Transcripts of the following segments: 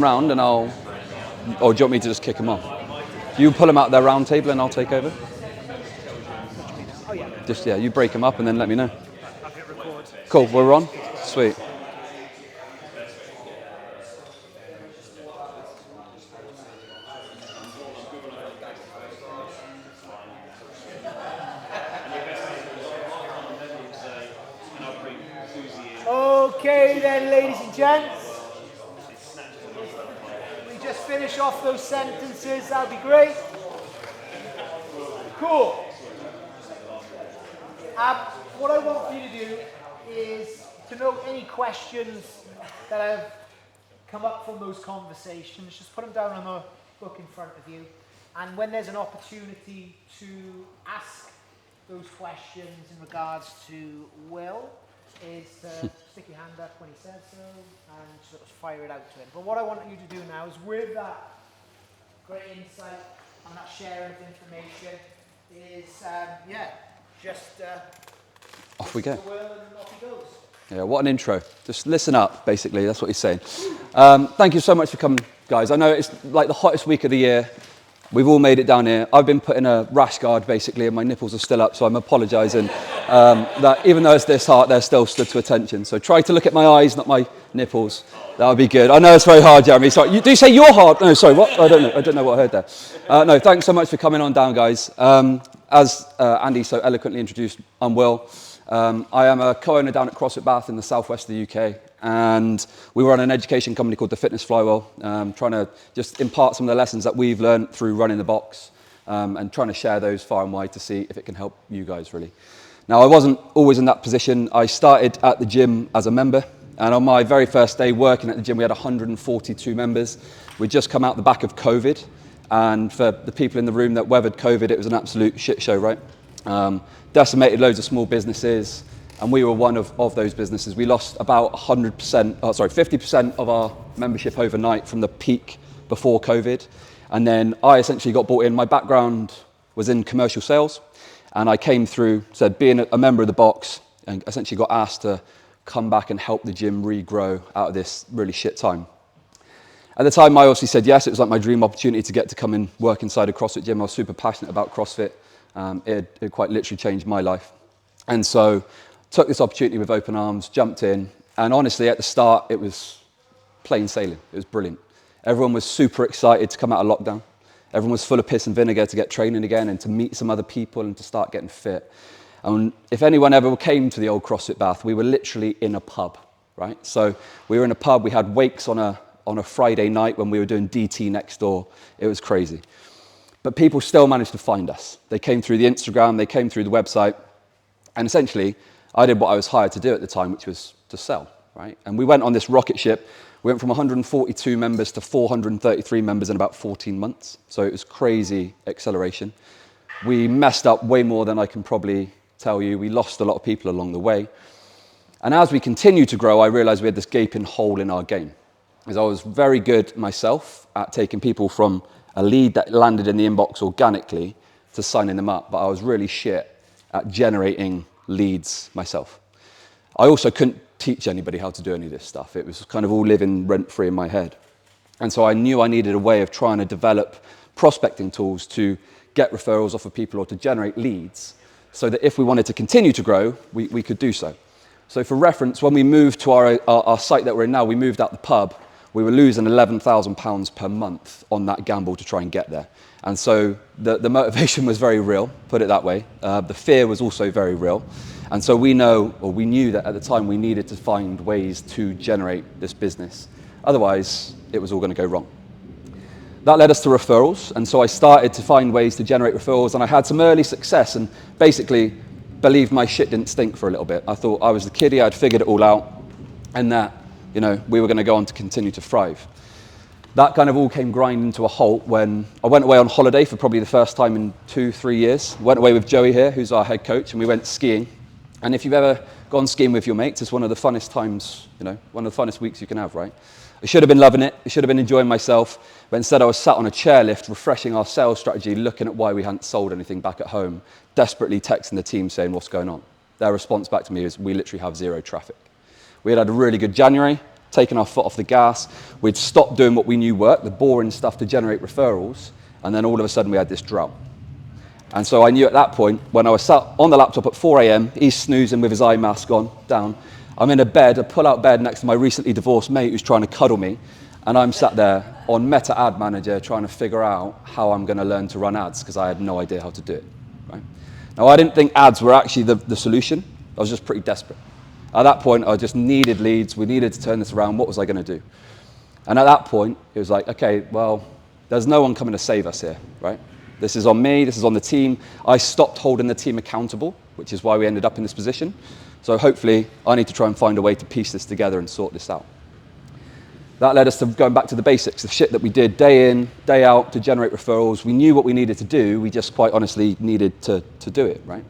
round and or do you want me to just kick them off? You pull them out their round table and I'll take over? Oh yeah. Just, yeah, you break them up and then let me know. Cool, we're on? Sweet. Okay then, ladies and gents. We just finish off those sentences, that'd be great. Cool. What I want for you to do is to note any questions that have come up from those conversations. Just put them down on the book in front of you. And when there's an opportunity to ask those questions in regards to Will, is to stick your hand up when he says so and sort of fire it out to him. But what I want you to do now is, with that great insight and that sharing of information, is just off we go. Will and off he goes. Yeah, what an intro. Just listen up, basically, that's what he's saying. Thank you so much for coming, guys. I know it's like the hottest week of the year. We've all made it down here. I've been put in a rash guard, basically, and my nipples are still up, so I'm apologising that even though it's this hot, they're still stood to attention. So try to look at my eyes, not my nipples. That would be good. I know it's very hard, Jeremy. Sorry, do you say you're hard? No, sorry, what? I don't know what I heard there. No, thanks so much for coming on down, guys. As Andy so eloquently introduced, I'm Will. I am a co-owner down at CrossFit Bath in the southwest of the UK, and we run an education company called the Fitness Flywheel, trying to just impart some of the lessons that we've learned through running the box, and trying to share those far and wide to see if it can help you guys, really. Now, I wasn't always in that position. I started at the gym as a member, and on my very first day working at the gym, we had 142 members. We'd just come out the back of COVID, and for the people in the room that weathered COVID, it was an absolute shit show, right? Decimated loads of small businesses, and we were one of those businesses. We lost about 50% of our membership overnight from the peak before COVID. And then I essentially got brought in. My background was in commercial sales, and I came through, said being a member of the box, and essentially got asked to come back and help the gym regrow out of this really shit time. At the time, I obviously said yes. It was like my dream opportunity to get to come and work inside a CrossFit gym. I was super passionate about CrossFit. It quite literally changed my life. And so took this opportunity with open arms, jumped in, and honestly at the start it was plain sailing. It was brilliant. Everyone was super excited to come out of lockdown. Everyone was full of piss and vinegar to get training again and to meet some other people and to start getting fit. And if anyone ever came to the old CrossFit Bath, we were literally in a pub, right? So we were in a pub, we had wakes on a Friday night when we were doing DT next door. It was crazy. But people still managed to find us. They came through the Instagram, they came through the website, and essentially, I did what I was hired to do at the time, which was to sell, right? And we went on this rocket ship. We went from 142 members to 433 members in about 14 months. So it was crazy acceleration. We messed up way more than I can probably tell you. We lost a lot of people along the way. And as we continued to grow, I realized we had this gaping hole in our game. Because I was very good myself at taking people from a lead that landed in the inbox organically to signing them up, but I was really shit at generating leads myself. I also couldn't teach anybody how to do any of this stuff. It was kind of all living rent-free in my head. And so I knew I needed a way of trying to develop prospecting tools to get referrals off of people or to generate leads so that if we wanted to continue to grow, we could do so. So for reference, when we moved to our site that we're in now, we moved out the pub. We were losing £11,000 per month on that gamble to try and get there. And so the motivation was very real, put it that way. The fear was also very real. And so we knew that at the time we needed to find ways to generate this business. Otherwise, it was all going to go wrong. That led us to referrals. And so I started to find ways to generate referrals, and I had some early success and basically believed my shit didn't stink for a little bit. I thought I was the kiddie, I'd figured it all out, and that we were going to go on to continue to thrive. That kind of all came grinding to a halt when I went away on holiday for probably the first time in 2-3 years. Went away with Joey here, who's our head coach, and we went skiing. And if you've ever gone skiing with your mates, it's one of the funnest times, one of the funnest weeks you can have, right? I should have been loving it. I should have been enjoying myself. But instead I was sat on a chairlift, refreshing our sales strategy, looking at why we hadn't sold anything back at home, desperately texting the team saying, what's going on? Their response back to me is, we literally have zero traffic. We had a really good January, taken our foot off the gas. We'd stopped doing what we knew worked, the boring stuff to generate referrals, and then all of a sudden we had this drought. And so I knew at that point, when I was sat on the laptop at 4 a.m., he's snoozing with his eye mask on, down. I'm in a bed, a pull-out bed next to my recently divorced mate who's trying to cuddle me, and I'm sat there on Meta Ad Manager trying to figure out how I'm going to learn to run ads because I had no idea how to do it. Right? Now, I didn't think ads were actually the solution. I was just pretty desperate. At that point, I just needed leads. We needed to turn this around. What was I going to do? And at that point, it was like, okay, well, there's no one coming to save us here, right? This is on me, this is on the team. I stopped holding the team accountable, which is why we ended up in this position. So hopefully, I need to try and find a way to piece this together and sort this out. That led us to going back to the basics, the shit that we did day in, day out to generate referrals. We knew what we needed to do, we just quite honestly needed to do it, right?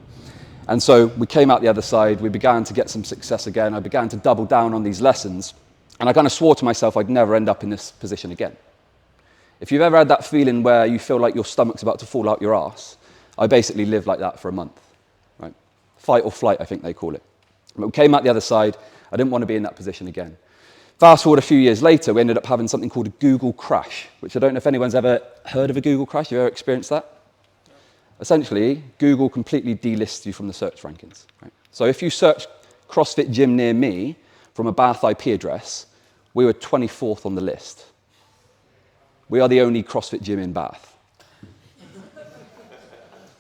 And so we came out the other side, we began to get some success again. I began to double down on these lessons, and I kind of swore to myself I'd never end up in this position again. If you've ever had that feeling where you feel like your stomach's about to fall out your arse, I basically lived like that for a month, right? Fight or flight, I think they call it. But we came out the other side. I didn't want to be in that position again. Fast forward a few years later, we ended up having something called a Google crash, which I don't know if anyone's ever heard of a Google crash. Have you ever experienced that? Essentially, Google completely delists you from the search rankings. Right? So if you search CrossFit gym near me from a Bath IP address, we were 24th on the list. We are the only CrossFit gym in Bath.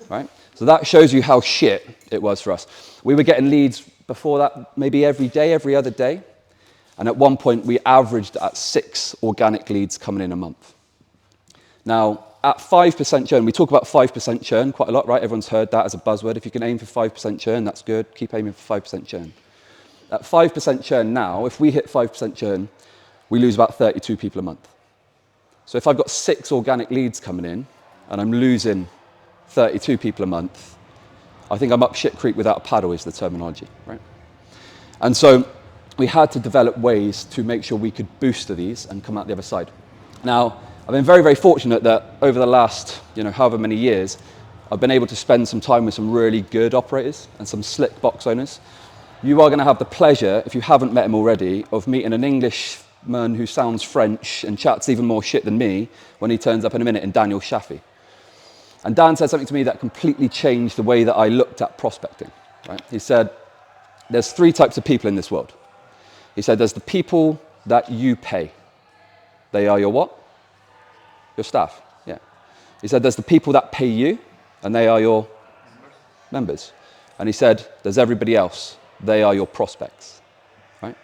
Right? So that shows you how shit it was for us. We were getting leads before that maybe every day, every other day. And at one point, we averaged at 6 organic leads coming in a month. Now, at 5% churn, we talk about 5% churn quite a lot, right? Everyone's heard that as a buzzword. If you can aim for 5% churn, that's good. Keep aiming for 5% churn. At 5% churn now, if we hit 5% churn, we lose about 32 people a month. So if I've got 6 organic leads coming in and I'm losing 32 people a month, I think I'm up shit creek without a paddle is the terminology, right? And so we had to develop ways to make sure we could booster these and come out the other side. Now, I've been very, very fortunate that over the last, however many years, I've been able to spend some time with some really good operators and some slick box owners. You are going to have the pleasure, if you haven't met him already, of meeting an Englishman who sounds French and chats even more shit than me when he turns up in a minute, in Daniel Shafi. And Dan said something to me that completely changed the way that I looked at prospecting. Right? He said, there's 3 types of people in this world. He said, there's the people that you pay. They are your what? Your staff, yeah. He said, there's the people that pay you, and they are your members. And he said, there's everybody else. They are your prospects, right?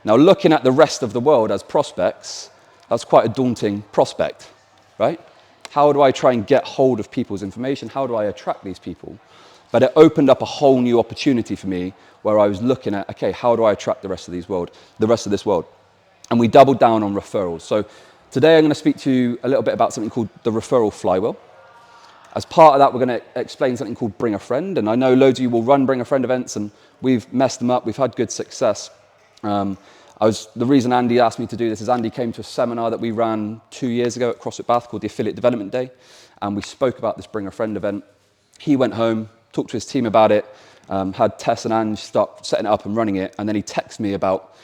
Now, looking at the rest of the world as prospects, that's quite a daunting prospect, right? How do I try and get hold of people's information? How do I attract these people? But it opened up a whole new opportunity for me where I was looking at, okay, how do I attract the rest of this world? And we doubled down on referrals. So today I'm going to speak to you a little bit about something called the referral flywheel. As part of that, we're going to explain something called Bring a Friend. And I know loads of you will run Bring a Friend events, and we've messed them up. We've had good success. The reason Andy asked me to do this is Andy came to a seminar that we ran 2 years ago at CrossFit Bath called the Affiliate Development Day. And we spoke about this Bring a Friend event. He went home, talked to his team about it, had Tess and Ange start setting it up and running it. And then he texted me about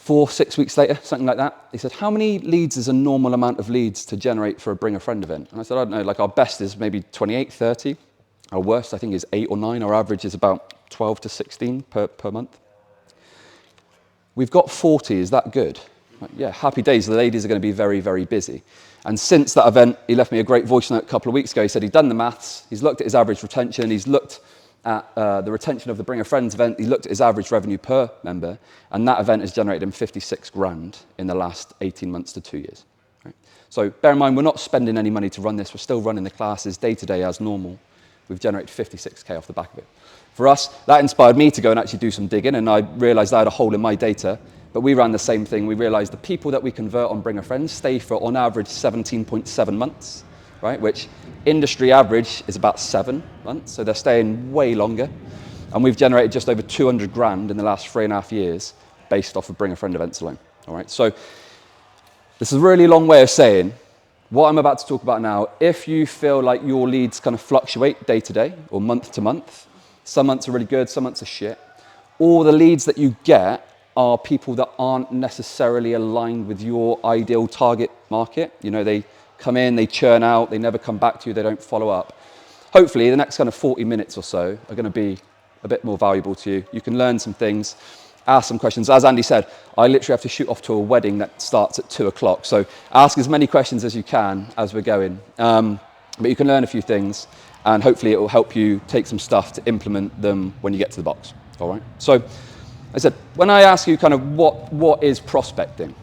4-6 weeks later, something like that. He said, how many leads is a normal amount of leads to generate for a Bring a Friend event? And I said, I don't know, like our best is maybe 28, 30. Our worst, I think, is 8 or 9. Our average is about 12 to 16 per month. We've got 40, is that good? Like, yeah, happy days, the ladies are going to be very, very busy. And since that event, he left me a great voice note a couple of weeks ago. He said he'd done the maths, he's looked at his average retention, he's looked at the retention of the Bring a Friends event, he looked at his average revenue per member, and that event has generated him 56 grand in the last 18 months to 2 years. Right? So bear in mind, we're not spending any money to run this, we're still running the classes day to day as normal. We've generated 56K off the back of it. For us, that inspired me to go and actually do some digging, and I realized I had a hole in my data, but we ran the same thing. We realized the people that we convert on Bring a Friend stay for, on average, 17.7 months, right? Which industry average is about 7 months, so they're staying way longer. And we've generated just over 200 grand in the last 3.5 years based off of Bring a Friend events alone, all right? So this is a really long way of saying what I'm about to talk about now. If you feel like your leads kind of fluctuate day to day or month to month, some months are really good, some months are shit, or the leads that you get are people that aren't necessarily aligned with your ideal target market. You know, they come in, they churn out, they never come back to you, they don't follow up. Hopefully, the next kind of 40 minutes or so are going to be a bit more valuable to you. You can learn some things, ask some questions. As Andy said, I literally have to shoot off to a wedding that starts at 2 o'clock. So ask as many questions as you can as we're going. But you can learn a few things, and hopefully it will help you take some stuff to implement them when you get to the box. All right. So I said, when I ask you kind of what is prospecting,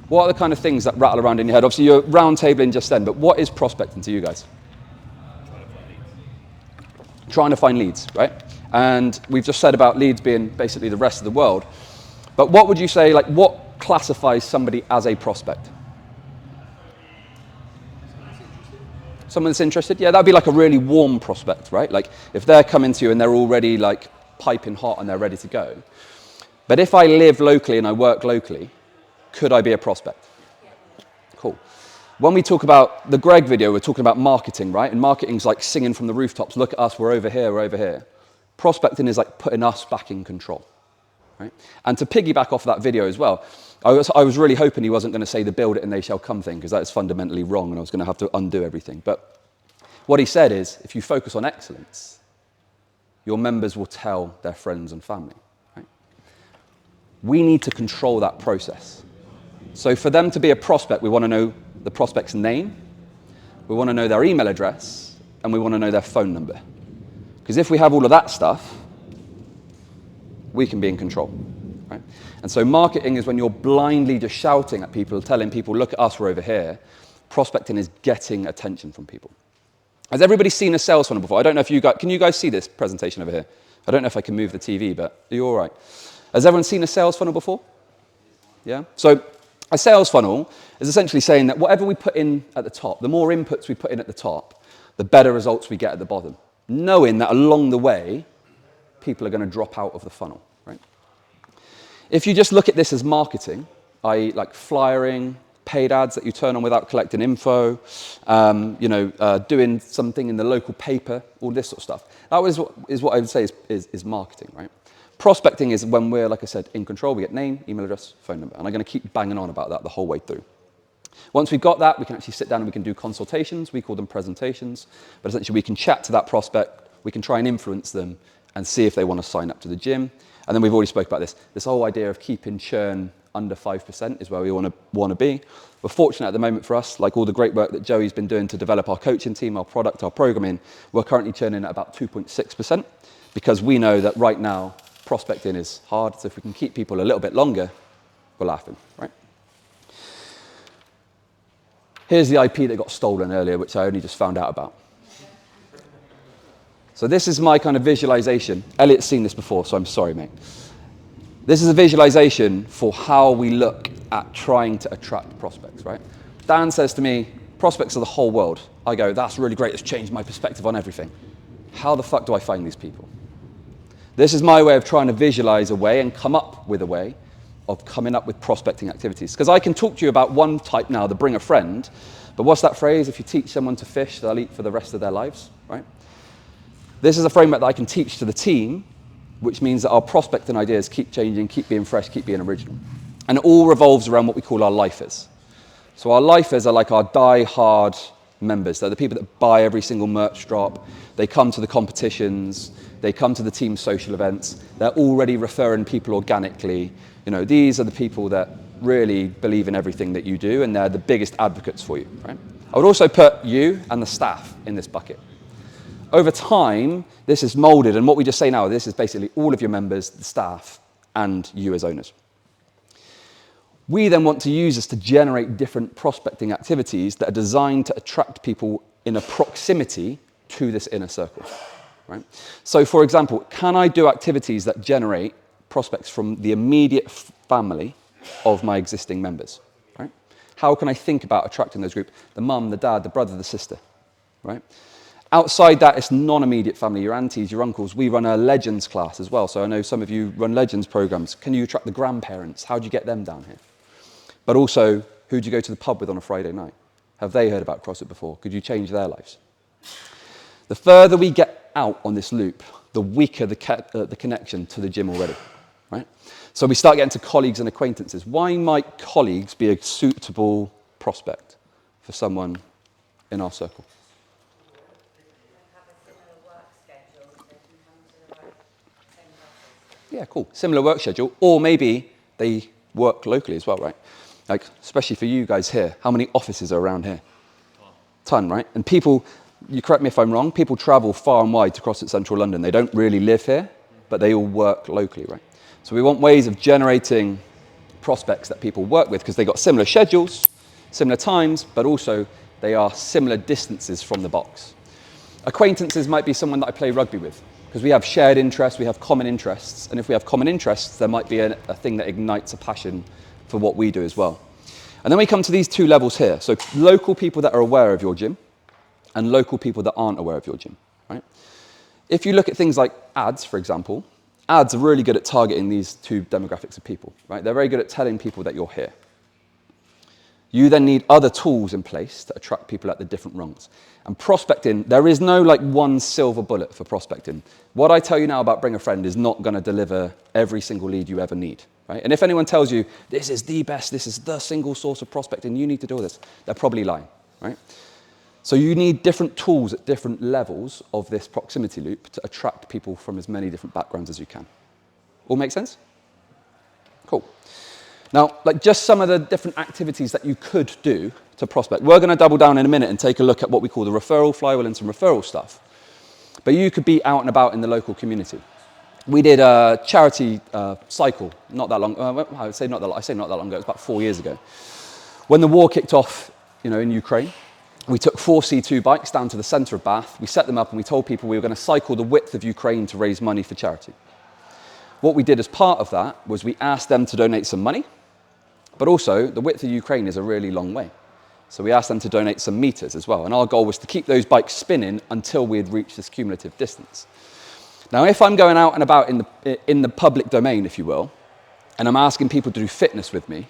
what are the kind of things that rattle around in your head? Obviously, you're round tabling just then, but what is prospecting to you guys? Trying to find leads, right? And we've just said about leads being basically the rest of the world. But what would you say, like, what classifies somebody as a prospect? Someone that's interested? Yeah, that'd be like a really warm prospect, right? Like, if they're coming to you and they're already like piping hot and they're ready to go. But if I live locally and I work locally, could I be a prospect? Cool. When we talk about the Greg video, we're talking about marketing, right? And marketing's like singing from the rooftops, look at us, we're over here, we're over here. Prospecting is like putting us back in control, right? And to piggyback off that video as well, I was really hoping he wasn't going to say the build it and they shall come thing, because that is fundamentally wrong and I was going to have to undo everything. But what he said is, if you focus on excellence, your members will tell their friends and family, right? We need to control that process. So for them to be a prospect, we want to know the prospect's name, we want to know their email address, and we want to know their phone number. Because if we have all of that stuff, we can be in control, right? And so marketing is when you're blindly just shouting at people, telling people, look at us, we're over here. Prospecting is getting attention from people. Has everybody seen a sales funnel before? I don't know if you guys, can you guys see this presentation over here? I don't know if I can move the TV, but are you all right? Has everyone seen a sales funnel before? Yeah? So a sales funnel is essentially saying that whatever we put in at the top, the more inputs we put in at the top, the better results we get at the bottom, knowing that along the way, people are going to drop out of the funnel, right? If you just look at this as marketing, i.e. like flyering, paid ads that you turn on without collecting info, doing something in the local paper, all this sort of stuff, that is what I would say is marketing, right? Prospecting is when we're, like I said, in control. We get name, email address, phone number. And I'm going to keep banging on about that the whole way through. Once we've got that, we can actually sit down and we can do consultations. We call them presentations. But essentially, we can chat to that prospect. We can try and influence them and see if they want to sign up to the gym. And then we've already spoke about this. This whole idea of keeping churn under 5% is where we want to be. We're fortunate at the moment for us, like all the great work that Joey's been doing to develop our coaching team, our product, our programming, we're currently churning at about 2.6% because we know that right now, prospecting is hard, so if we can keep people a little bit longer, we're laughing, right? Here's the IP that got stolen earlier, which I only just found out about. So this is my kind of visualization. Elliot's seen this before, so I'm sorry, mate. This is a visualization for how we look at trying to attract prospects, right? Dan says to me, prospects are the whole world. I go, that's really great, it's changed my perspective on everything. How the fuck do I find these people? This is my way of trying to visualize a way and come up with a way of coming up with prospecting activities. Because I can talk to you about one type now, the bring a friend, but what's that phrase? If you teach someone to fish, they'll eat for the rest of their lives, right? This is a framework that I can teach to the team, which means that our prospecting ideas keep changing, keep being fresh, keep being original. And it all revolves around what we call our lifers. So our lifers are like our die-hard members. They're the people that buy every single merch drop. They come to the competitions. They come to the team social events. They're already referring people organically. You know, these are the people that really believe in everything that you do, and they're the biggest advocates for you, right? I would also put you and the staff in this bucket. Over time, this is molded, and what we just say now, this is basically all of your members, the staff, and you as owners. We then want to use this to generate different prospecting activities that are designed to attract people in a proximity to this inner circle, right? So for example, can I do activities that generate prospects from the immediate family of my existing members, right? How can I think about attracting those groups? The mum, the dad, the brother, the sister, right? Outside that, it's non-immediate family, your aunties, your uncles. We run a Legends class as well, so I know some of you run Legends programs. Can you attract the grandparents? How do you get them down here? But also, who do you go to the pub with on a Friday night? Have they heard about CrossFit before? Could you change their lives? The further we get out on this loop, the weaker the connection to the gym already, right? So we start getting to colleagues and acquaintances. Why might colleagues be a suitable prospect for someone in our circle? Yeah, cool. Similar work schedule, or maybe they work locally as well, right? Like, especially for you guys here, how many offices are around here? Ton, right? And people, you correct me if I'm wrong, people travel far and wide to cross at central London. They don't really live here, but they all work locally, right? So we want ways of generating prospects that people work with because they've got similar schedules, similar times, but also they are similar distances from the box. Acquaintances might be someone that I play rugby with because we have shared interests, we have common interests, and if we have common interests, there might be a thing that ignites a passion for what we do as well. And then we come to these two levels here. So local people that are aware of your gym and local people that aren't aware of your gym, right? If you look at things like ads, for example, ads are really good at targeting these two demographics of people, right? They're very good at telling people that you're here. You then need other tools in place to attract people at the different rungs. And prospecting, there is no like one silver bullet for prospecting. What I tell you now about Bring a Friend is not going to deliver every single lead you ever need, right? And if anyone tells you, this is the best, this is the single source of prospecting, you need to do this, they're probably lying, right? So you need different tools at different levels of this proximity loop to attract people from as many different backgrounds as you can. All make sense? Cool. Now, like just some of the different activities that you could do to prospect. We're going to double down in a minute and take a look at what we call the referral flywheel and some referral stuff. But you could be out and about in the local community. We did a charity cycle not that long. I say not that long ago. It was about 4 years ago. When the war kicked off, in Ukraine, we took 4 C2 bikes down to the centre of Bath. We set them up and we told people we were going to cycle the width of Ukraine to raise money for charity. What we did as part of that was we asked them to donate some money, but also the width of Ukraine is a really long way. So we asked them to donate some meters as well. And our goal was to keep those bikes spinning until we had reached this cumulative distance. Now, if I'm going out and about in the public domain, if you will, and I'm asking people to do fitness with me,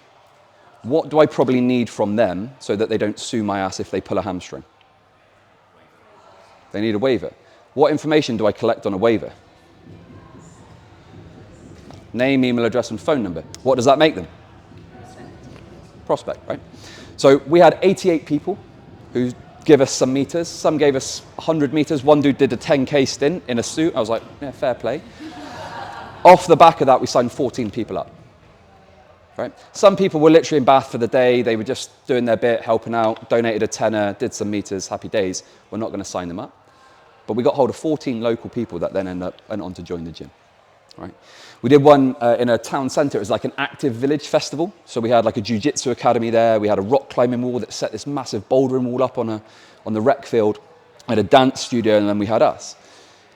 what do I probably need from them so that they don't sue my ass if they pull a hamstring? They need a waiver. What information do I collect on a waiver? Name, email address, and phone number. What does that make them? Prospect, right? So we had 88 people who give us some meters. Some gave us 100 meters. One dude did a 10K stint in a suit. I was like, yeah, fair play. Off the back of that, we signed 14 people up. Right? Some people were literally in Bath for the day. They were just doing their bit, helping out, donated a tenner, did some meters, happy days. We're not going to sign them up. But we got hold of 14 local people that then went on to join the gym. Right? We did one in a town centre. It was like an active village festival. So we had like a jiu-jitsu academy there. We had a rock climbing wall that set this massive bouldering wall up on the rec field. We had a dance studio, and then we had us.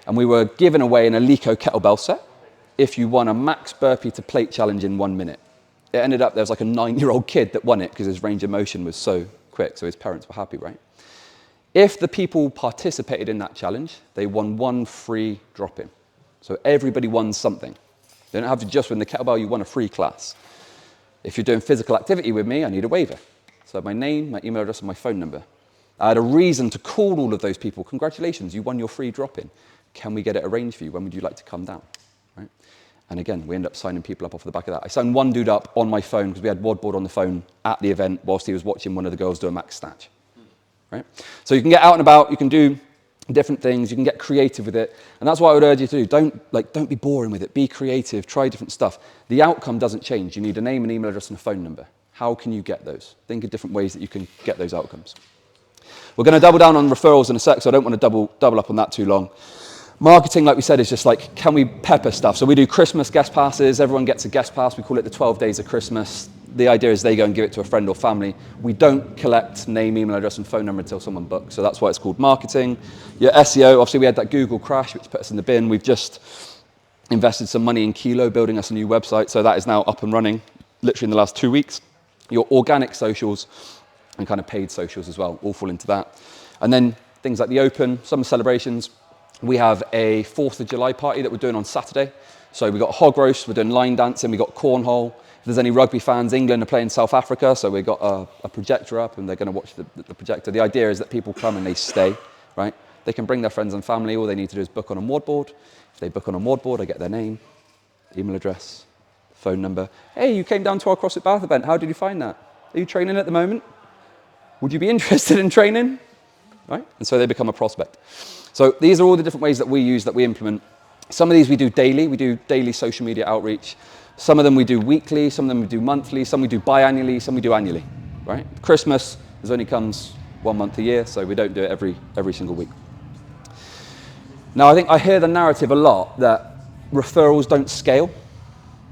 And we were giving away an Eleiko kettlebell set if you won a max burpee to plate challenge in 1 minute. It ended up there was like a 9-year-old kid that won it because his range of motion was so quick, so his parents were happy, right? If the people participated in that challenge, they won 1 free drop-in. So everybody won something. You don't have to just win the kettlebell, you won a free class. If you're doing physical activity with me, I need a waiver. So my name, my email address, and my phone number. I had a reason to call all of those people. Congratulations, you won your free drop-in. Can we get it arranged for you? When would you like to come down? Right? And again, we end up signing people up off the back of that. I signed one dude up on my phone because we had WODboard on the phone at the event whilst he was watching one of the girls do a max snatch. Right? So you can get out and about, you can do different things, you can get creative with it. And that's what I would urge you to do. Don't be boring with it. Be creative, try different stuff. The outcome doesn't change. You need a name, an email address, and a phone number. How can you get those? Think of different ways that you can get those outcomes. We're going to double down on referrals in a sec, so I don't want to double up on that too long. Marketing, like we said, is just like, can we pepper stuff? So we do Christmas guest passes. Everyone gets a guest pass. We call it the 12 days of Christmas. The idea is they go and give it to a friend or family. We don't collect name, email address, and phone number until someone books. So that's why it's called marketing. Your SEO, obviously we had that Google crash, which put us in the bin. We've just invested some money in Kilo, building us a new website. So that is now up and running, literally in the last 2 weeks. Your organic socials and kind of paid socials as well, all fall into that. And then things like the Open, summer celebrations. We have a 4th of July party that we're doing on Saturday. So we've got hog roast, we're doing line dancing, we've got cornhole. If there's any rugby fans, England are playing South Africa, so we've got a projector up and they're going to watch the projector. The idea is that people come and they stay, right? They can bring their friends and family. All they need to do is book on a WODboard. If they book on a WODboard, I get their name, email address, phone number. Hey, you came down to our CrossFit Bath event. How did you find that? Are you training at the moment? Would you be interested in training? Right? And so they become a prospect. So these are all the different ways that we use, that we implement. Some of these we do daily. We do daily social media outreach. Some of them we do weekly, some of them we do monthly, some we do biannually, some we do annually. Right? Christmas only comes 1 month a year, so we don't do it every single week. Now, I think I hear the narrative a lot that referrals don't scale.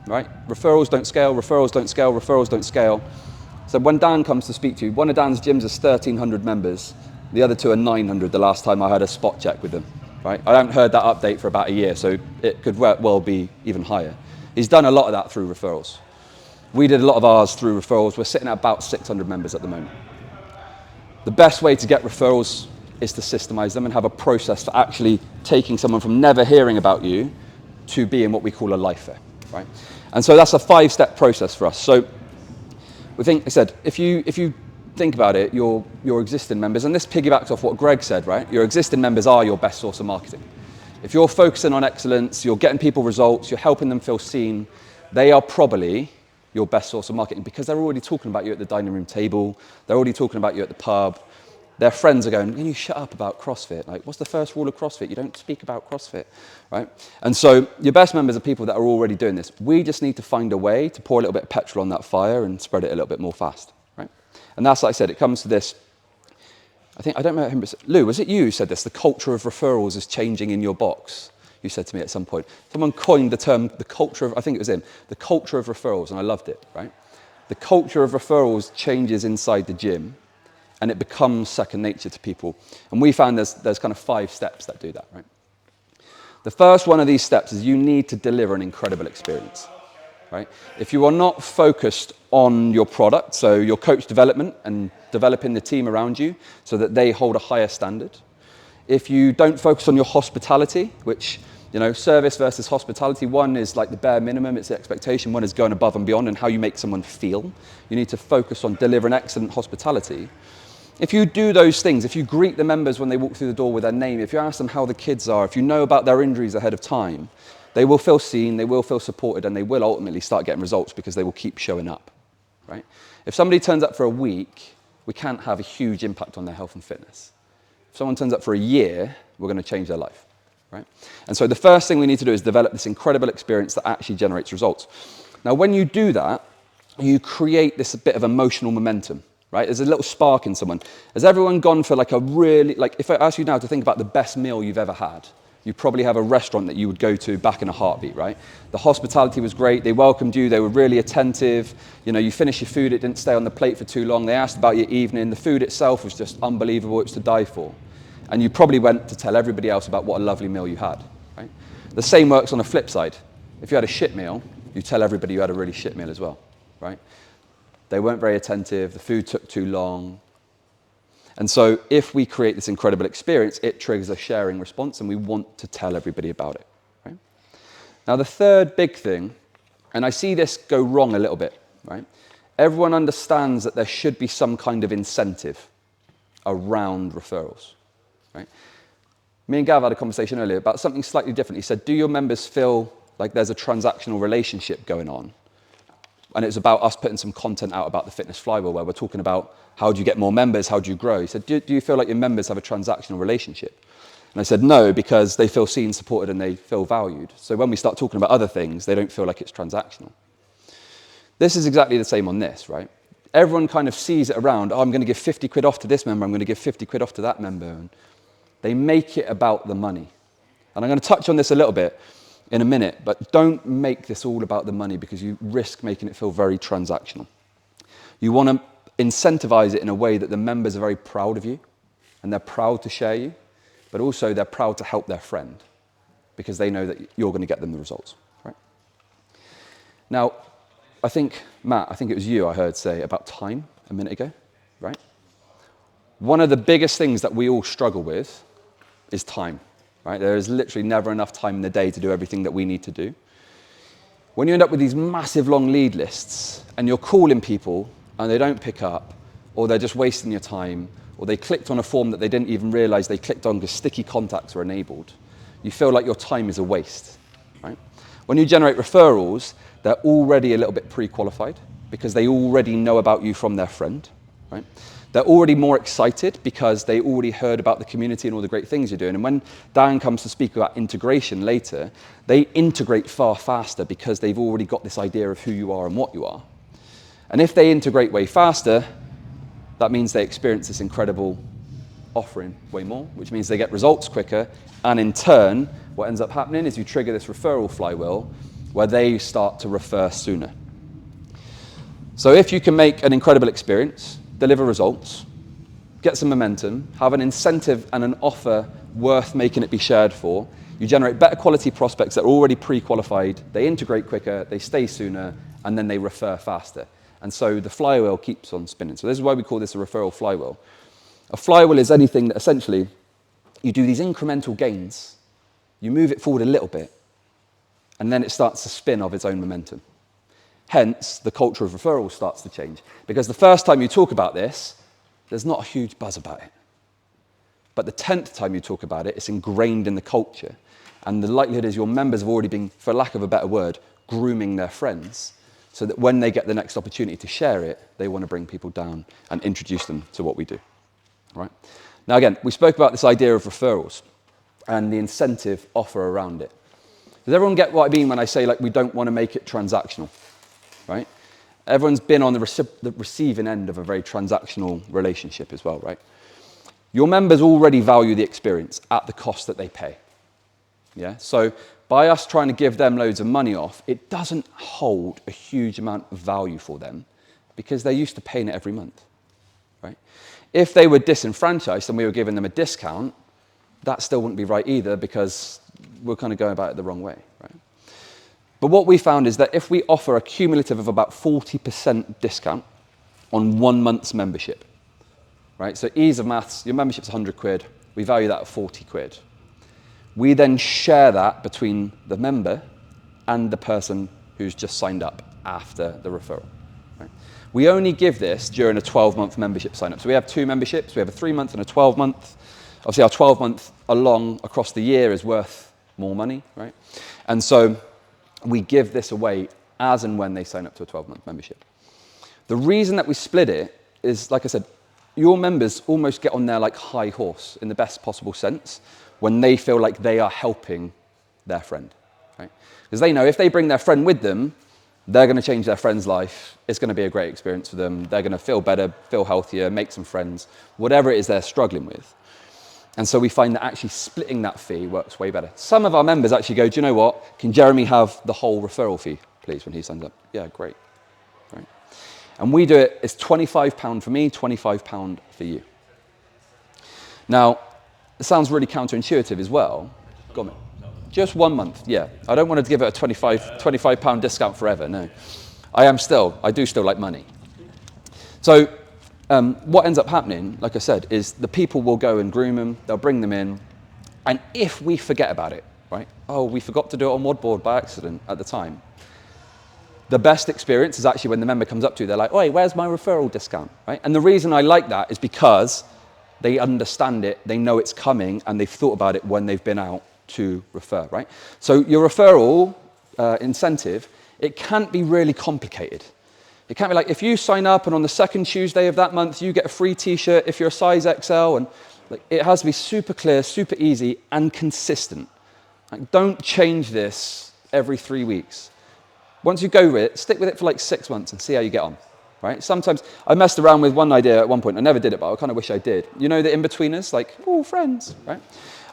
Right? Referrals don't scale, referrals don't scale, referrals don't scale. So when Dan comes to speak to you, one of Dan's gyms has 1,300 members. The other two are 900 the last time I had a spot check with them. Right? I haven't heard that update for about a year, so it could well be even higher. He's done a lot of that through referrals. We did a lot of ours through referrals. We're sitting at about 600 members at the moment. The best way to get referrals is to systemize them and have a process for actually taking someone from never hearing about you to being what we call a lifer. Right? And so that's a 5-step process for us. So we think, I said, if you think about it, your existing members, and this piggybacks off what Greg said, right? Your existing members are your best source of marketing. If you're focusing on excellence, you're getting people results, you're helping them feel seen, they are probably your best source of marketing because they're already talking about you at the dining room table, they're already talking about you at the pub. Their friends are going, can you shut up about CrossFit? Like, what's the first rule of CrossFit? You don't speak about CrossFit, right? And so your best members are people that are already doing this. We just need to find a way to pour a little bit of petrol on that fire and spread it a little bit more fast, right? And that's, like I said, it comes to this. I don't know, Lou, was it you who said this? The culture of referrals is changing in your box. You said to me at some point. Someone coined the term, the culture of, I think it was him, the culture of referrals, and I loved it, right? The culture of referrals changes inside the gym, and it becomes second nature to people. And we found there's kind of 5 steps that do that, right? The first one of these steps is you need to deliver an incredible experience, right? If you are not focused on your product, so your coach development and developing the team around you so that they hold a higher standard. If you don't focus on your hospitality, which, you know, service versus hospitality, one is like the bare minimum, it's the expectation, one is going above and beyond and how you make someone feel. You need to focus on delivering excellent hospitality. If you do those things, if you greet the members when they walk through the door with their name, if you ask them how the kids are, if you know about their injuries ahead of time, they will feel seen, they will feel supported, and they will ultimately start getting results because they will keep showing up, right? If somebody turns up for a week, we can't have a huge impact on their health and fitness. If someone turns up for a year, we're going to change their life, right? And so the first thing we need to do is develop this incredible experience that actually generates results. Now, when you do that, you create this bit of emotional momentum, right? There's a little spark in someone. Has everyone gone for like a really, like if I ask you now to think about the best meal you've ever had, you probably have a restaurant that you would go to back in a heartbeat, right? The hospitality was great. They welcomed you. They were really attentive. You know, you finished your food. It didn't stay on the plate for too long. They asked about your evening. The food itself was just unbelievable. It was to die for. And you probably went to tell everybody else about what a lovely meal you had, right? The same works on the flip side. If you had a shit meal, you tell everybody you had a really shit meal as well, right? They weren't very attentive. The food took too long. And so if we create this incredible experience, it triggers a sharing response, and we want to tell everybody about it, right? Now, the third big thing, and I see this go wrong a little bit, right? Everyone understands that there should be some kind of incentive around referrals, right? Me and Gav had a conversation earlier about something slightly different. He said, do your members feel like there's a transactional relationship going on? And it's about us putting some content out about the fitness flywheel where we're talking about how do you get more members, how do you grow? He said, do you feel like your members have a transactional relationship? And I said, no, because they feel seen, supported, and they feel valued. So when we start talking about other things, they don't feel like it's transactional. This is exactly the same on this, right? Everyone kind of sees it around, oh, I'm going to give 50 quid off to this member, I'm going to give 50 quid off to that member. And they make it about the money. And I'm going to touch on this a little bit in a minute, but don't make this all about the money because you risk making it feel very transactional. You want to incentivize it in a way that the members are very proud of you and they're proud to share you, but also they're proud to help their friend because they know that you're going to get them the results, right? Now, I think, Matt, it was you I heard say about time a minute ago, right? One of the biggest things that we all struggle with is time. Right? There is literally never enough time in the day to do everything that we need to do. When you end up with these massive long lead lists and you're calling people and they don't pick up, or they're just wasting your time, or they clicked on a form that they didn't even realize they clicked on because sticky contacts are enabled, you feel like your time is a waste. Right? When you generate referrals, they're already a little bit pre-qualified because they already know about you from their friend, right? They're already more excited because they already heard about the community and all the great things you're doing. And when Dan comes to speak about integration later, they integrate far faster because they've already got this idea of who you are and what you are. And if they integrate way faster, that means they experience this incredible offering way more, which means they get results quicker. And in turn, what ends up happening is you trigger this referral flywheel where they start to refer sooner. So if you can make an incredible experience, deliver results, get some momentum, have an incentive and an offer worth making it be shared for, you generate better quality prospects that are already pre-qualified, they integrate quicker, they stay sooner, and then they refer faster. And so the flywheel keeps on spinning. So this is why we call this a referral flywheel. A flywheel is anything that essentially you do these incremental gains, you move it forward a little bit, and then it starts to spin of its own momentum. Hence, the culture of referrals starts to change. Because the first time you talk about this, there's not a huge buzz about it. But the 10th time you talk about it, it's ingrained in the culture. And the likelihood is your members have already been, for lack of a better word, grooming their friends, so that when they get the next opportunity to share it, they want to bring people down and introduce them to what we do. Right? Now again, we spoke about this idea of referrals and the incentive offer around it. Does everyone get what I mean when I say like we don't want to make it transactional? Right? Everyone's been on the receiving end of a very transactional relationship as well, right? Your members already value the experience at the cost that they pay. Yeah? So by us trying to give them loads of money off, it doesn't hold a huge amount of value for them because they're used to paying it every month, right? If they were disenfranchised and we were giving them a discount, that still wouldn't be right either because we're kind of going about it the wrong way, right? But what we found is that if we offer a cumulative of about 40% discount on 1 month's membership, right? So ease of maths, your membership's 100 quid, we value that at 40 quid. We then share that between the member and the person who's just signed up after the referral, right? We only give this during a 12-month membership sign-up. So we have 2 memberships, we have a 3-month and a 12-month. Obviously our 12-month along across the year is worth more money, right? And so we give this away as and when they sign up to a 12-month membership. The reason that we split it is, like I said, your members almost get on their like high horse in the best possible sense when they feel like they are helping their friend, right? Because they know if they bring their friend with them, they're going to change their friend's life. It's going to be a great experience for them. They're going to feel better, feel healthier, make some friends, whatever it is they're struggling with. And so we find that actually splitting that fee works way better. Some of our members actually go, do you know what? Can Jeremy have the whole referral fee, please, when he signs up? Yeah, great. Right. And we do it, it's £25 for me, £25 for you. Now, it sounds really counterintuitive as well. Go on, mate. Just 1 month, yeah. I don't want to give it a £25 discount forever, no. I do still like money. So, what ends up happening, like I said, is the people will go and groom them, they'll bring them in, and if we forget about it, right? Oh, we forgot to do it on Wadboard by accident at the time. The best experience is actually when the member comes up to you, they're like, oi, where's my referral discount, right? And the reason I like that is because they understand it, they know it's coming, and they've thought about it when they've been out to refer, right? So your referral incentive, it can't be really complicated. It can't be like, if you sign up and on the 2nd Tuesday of that month, you get a free t-shirt if you're a size XL, and like, it has to be super clear, super easy, and consistent. Like, don't change this every 3 weeks. Once you go with it, stick with it for like 6 months and see how you get on, right? Sometimes, I messed around with one idea at one point. I never did it, but I kind of wish I did. You know the in-betweeners, like, oh, friends, right?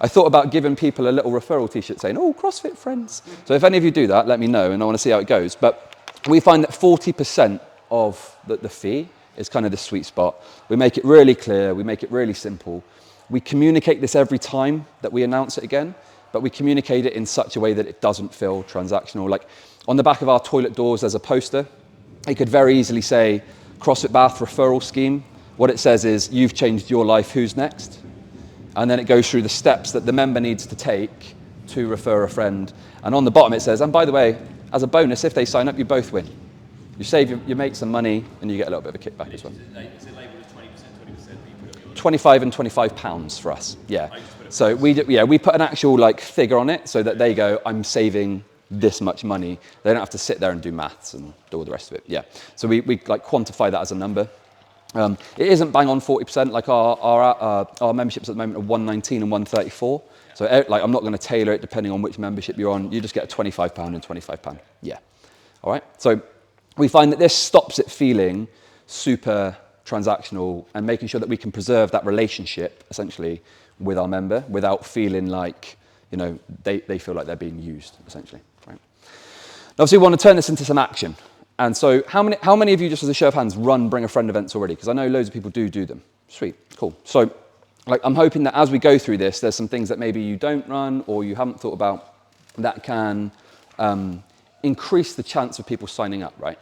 I thought about giving people a little referral t-shirt saying, oh, CrossFit friends. So if any of you do that, let me know, and I want to see how it goes. But we find that 40% of the fee is kind of the sweet spot. We make it really clear, we make it really simple. We communicate this every time that we announce it again, but we communicate it in such a way that it doesn't feel transactional. Like on the back of our toilet doors, there's a poster. It could very easily say, CrossFit Bath referral scheme. What it says is, you've changed your life, who's next? And then it goes through the steps that the member needs to take to refer a friend. And on the bottom it says, and by the way, as a bonus, if they sign up, you both win. You save your mate some money and you get a little bit of a kickback as well. Is it labelled as 20%, 20% that you put on your 25 and £25 for us, yeah. So we put an actual like figure on it so that they go, I'm saving this much money. They don't have to sit there and do maths and do all the rest of it. Yeah. So we like quantify that as a number. It isn't bang on 40%. Like our memberships at the moment are 119 and 134. So like I'm not going to tailor it depending on which membership you're on. You just get a £25 and £25. Yeah. All right. So we find that this stops it feeling super transactional and making sure that we can preserve that relationship essentially with our member without feeling like, you know, they feel like they're being used essentially. Right. Obviously, we want to turn this into some action. And so how many of you, just as a show of hands, run Bring a Friend events already? Because I know loads of people do them. Sweet, cool. So like, I'm hoping that as we go through this, there's some things that maybe you don't run or you haven't thought about that can increase the chance of people signing up, right?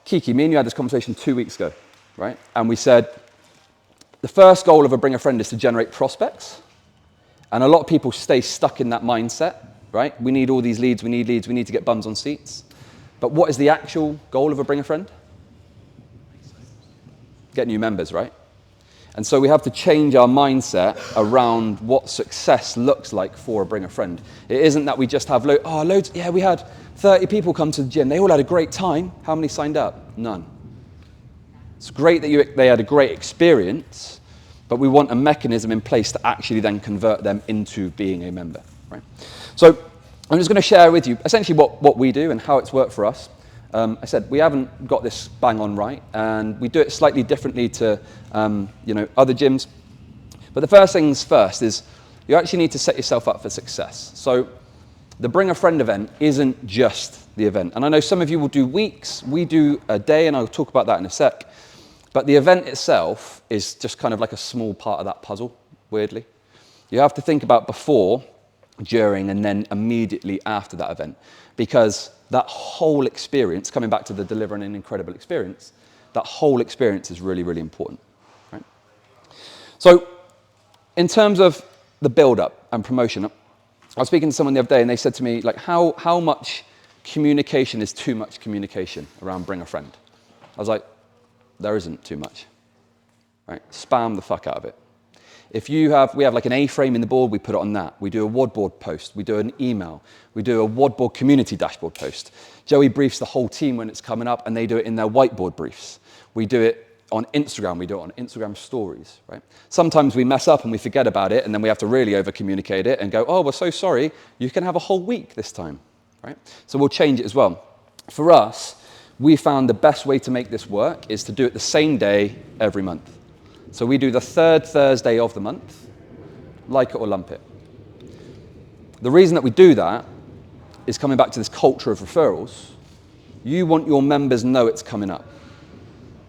Kiki, me and you had this conversation 2 weeks ago, right? And we said, the first goal of a Bring a Friend is to generate prospects. And a lot of people stay stuck in that mindset, right? We need all these leads, we need to get bums on seats. But what is the actual goal of a Bring a Friend? Get new members, right? And so we have to change our mindset around what success looks like for a Bring a Friend. It isn't that we just have loads. Yeah, we had 30 people come to the gym. They all had a great time. How many signed up? None. It's great that they had a great experience, but we want a mechanism in place to actually then convert them into being a member, right? So I'm just going to share with you essentially what we do and how it's worked for us. I said we haven't got this bang on right, and we do it slightly differently to other gyms. But the first things first is you actually need to set yourself up for success. So the Bring a Friend event isn't just the event. And I know some of you will do weeks. We do a day, and I'll talk about that in a sec. But the event itself is just kind of like a small part of that puzzle, weirdly. You have to think about before, during, and then immediately after that event. Because that whole experience, coming back to the delivering an incredible experience, that whole experience is really, really important. Right? So in terms of the build-up and promotion, I was speaking to someone the other day and they said to me, like, how much communication is too much communication around Bring a Friend? I was like, there isn't too much. Right? Spam the fuck out of it. We have like an A-frame in the board, we put it on that. We do a WOD board post, we do an email, we do a WOD board community dashboard post. Joey briefs the whole team when it's coming up and they do it in their whiteboard briefs. We do it on Instagram, we do it on Instagram stories, right? Sometimes we mess up and we forget about it and then we have to really over-communicate it and go, oh, we're so sorry, you can have a whole week this time, right? So we'll change it as well. For us, we found the best way to make this work is to do it the same day every month. So we do the third Thursday of the month, like it or lump it. The reason that we do that is coming back to this culture of referrals. You want your members know it's coming up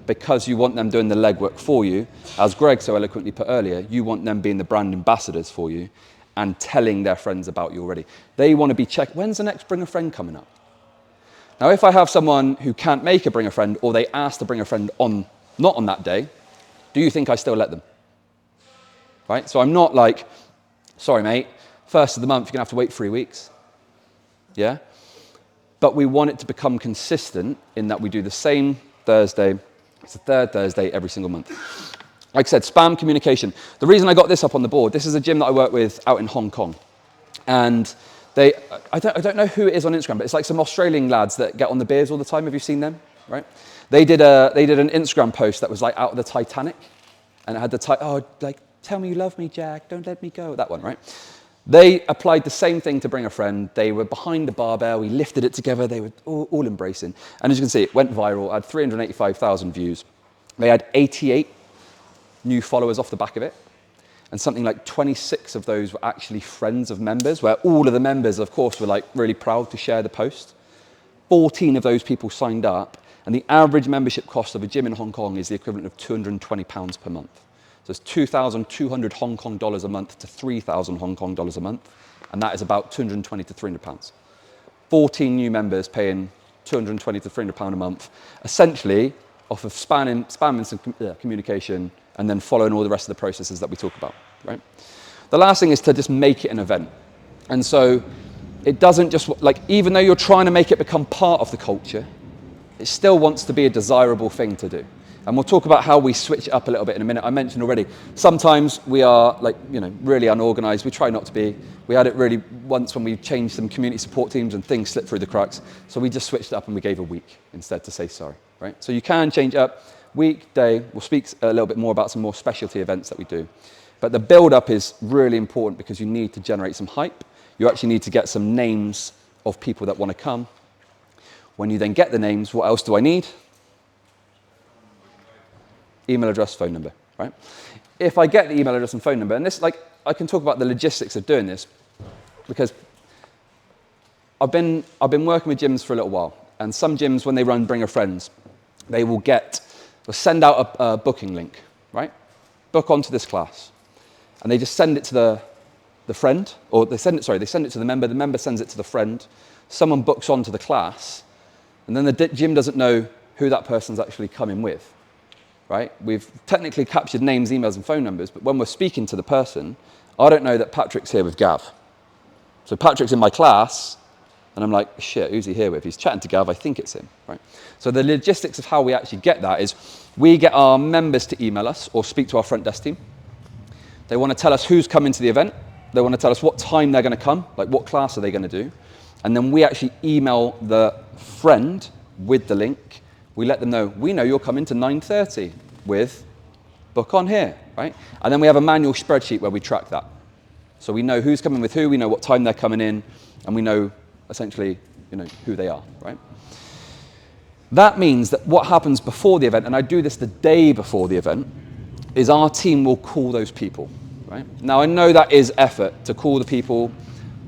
because you want them doing the legwork for you. As Greg so eloquently put earlier, you want them being the brand ambassadors for you and telling their friends about you already. They want to be checked. When's the next Bring a Friend coming up? Now, if I have someone who can't make a Bring a Friend or they ask to bring a friend not on that day, do you think I still let them? Right? So I'm not like, sorry, mate, first of the month, you're going to have to wait 3 weeks. Yeah? But we want it to become consistent in that we do the same Thursday. It's the third Thursday every single month. Like I said, spam communication. The reason I got this up on the board, this is a gym that I work with out in Hong Kong. And I don't know who it is on Instagram, but it's like some Australian lads that get on the beers all the time. Have you seen them? Right? They did an Instagram post that was like out of the Titanic, and it had the tell me you love me, Jack, don't let me go, that one, right? They applied the same thing to Bring a Friend. They were behind the barbell, we lifted it together, they were all embracing. And as you can see, it went viral, had 385,000 views. They had 88 new followers off the back of it, and something like 26 of those were actually friends of members, where all of the members, of course, were like really proud to share the post. 14 of those people signed up, and the average membership cost of a gym in Hong Kong is the equivalent of £220 per month. So it's 2,200 Hong Kong dollars a month to 3,000 Hong Kong dollars a month, and that is about 220 to 300 pounds. 14 new members paying 220 to 300 pound a month, essentially off of spamming some communication and then following all the rest of the processes that we talk about, right? The last thing is to just make it an event. And so it doesn't just, like, even though you're trying to make it become part of the culture, it still wants to be a desirable thing to do. And we'll talk about how we switch it up a little bit in a minute. I mentioned already, sometimes we are really unorganized. We try not to be. We had it really once when we changed some community support teams and things slipped through the cracks. So we just switched it up and we gave a week instead to say sorry, right? So you can change it up week, day. We'll speak a little bit more about some more specialty events that we do. But the build-up is really important because you need to generate some hype. You actually need to get some names of people that want to come. When you then get the names, what else do I need? Email address, phone number, right? If I get the email address and phone number, and this, I can talk about the logistics of doing this because I've been working with gyms for a little while, and some gyms, when they run Bring a Friends, they will send out a booking link, right? Book onto this class, and they just send it to the friend, or they send it to the member sends it to the friend, someone books onto the class, and then the gym doesn't know who that person's actually coming with. Right? We've technically captured names, emails, and phone numbers, but when we're speaking to the person, I don't know that Patrick's here with Gav. So Patrick's in my class, and I'm like, shit, who's he here with? He's chatting to Gav, I think it's him, right? So the logistics of how we actually get that is we get our members to email us or speak to our front desk team. They want to tell us who's coming to the event. They want to tell us what time they're going to come, like what class are they going to do. And then we actually email the friend with the link. We let them know, we know you're coming to 9:30 with book on here, right? And then we have a manual spreadsheet where we track that. So we know who's coming with who, we know what time they're coming in, and we know essentially, who they are, right? That means that what happens before the event, and I do this the day before the event, is our team will call those people, right? Now I know that is effort to call the people,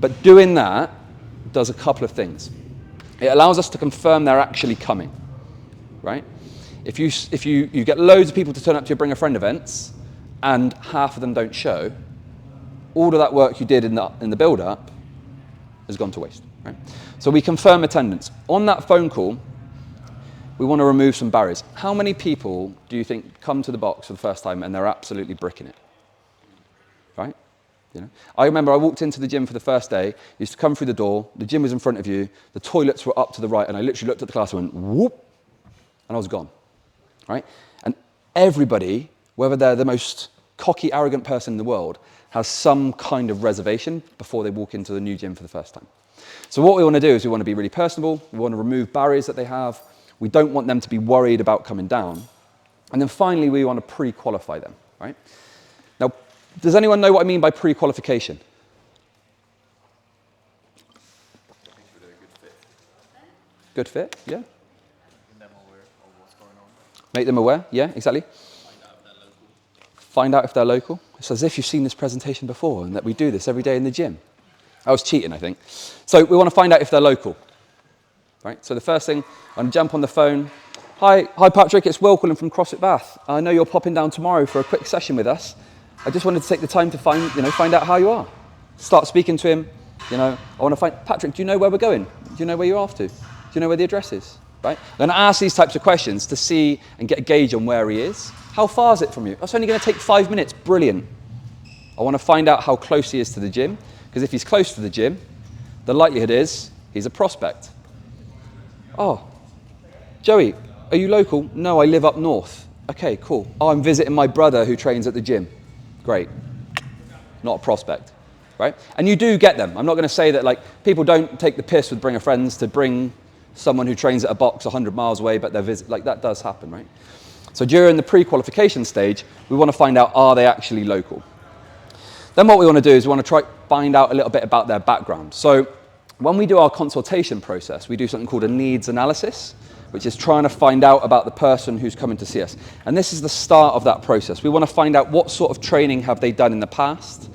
but doing that does a couple of things. It allows us to confirm they're actually coming. Right? If you get loads of people to turn up to your Bring a Friend events and half of them don't show, all of that work you did in the build-up has gone to waste. Right? So we confirm attendance. On that phone call, we want to remove some barriers. How many people do you think come to the box for the first time and they're absolutely bricking it? Right? I remember I walked into the gym for the first day, used to come through the door, the gym was in front of you, the toilets were up to the right, and I literally looked at the class and went, whoop, and I was gone, right? And everybody, whether they're the most cocky, arrogant person in the world, has some kind of reservation before they walk into the new gym for the first time. So what we want to do is we want to be really personable. We want to remove barriers that they have. We don't want them to be worried about coming down. And then finally, we want to pre-qualify them, right? Now, does anyone know what I mean by pre-qualification? Good fit, yeah. Make them aware, yeah, exactly. Find out if they're local. It's as if you've seen this presentation before and that we do this every day in the gym. I was cheating, I think. So we want to find out if they're local. Right? So the first thing, I'm going to jump on the phone. Hi Patrick, it's Will calling from CrossFit Bath. I know you're popping down tomorrow for a quick session with us. I just wanted to take the time to find out how you are. Start speaking to him. I want to find, Patrick, do you know where we're going? Do you know where you're off to? Do you know where the address is? Right? I'm going to ask these types of questions to see and get a gauge on where he is. How far is it from you? That's only going to take 5 minutes. Brilliant. I want to find out how close he is to the gym, because if he's close to the gym, the likelihood is he's a prospect. Oh, Joey, are you local? No, I live up north. Okay, cool. Oh, I'm visiting my brother who trains at the gym. Great. Not a prospect, right? And you do get them. I'm not going to say that people don't take the piss with Bring a Friends to bring someone who trains at a box 100 miles away, but they're that does happen, right? So during the pre-qualification stage, we want to find out, are they actually local? Then what we want to do is we want to try find out a little bit about their background. So when we do our consultation process, we do something called a needs analysis, which is trying to find out about the person who's coming to see us. And this is the start of that process. We want to find out what sort of training have they done in the past.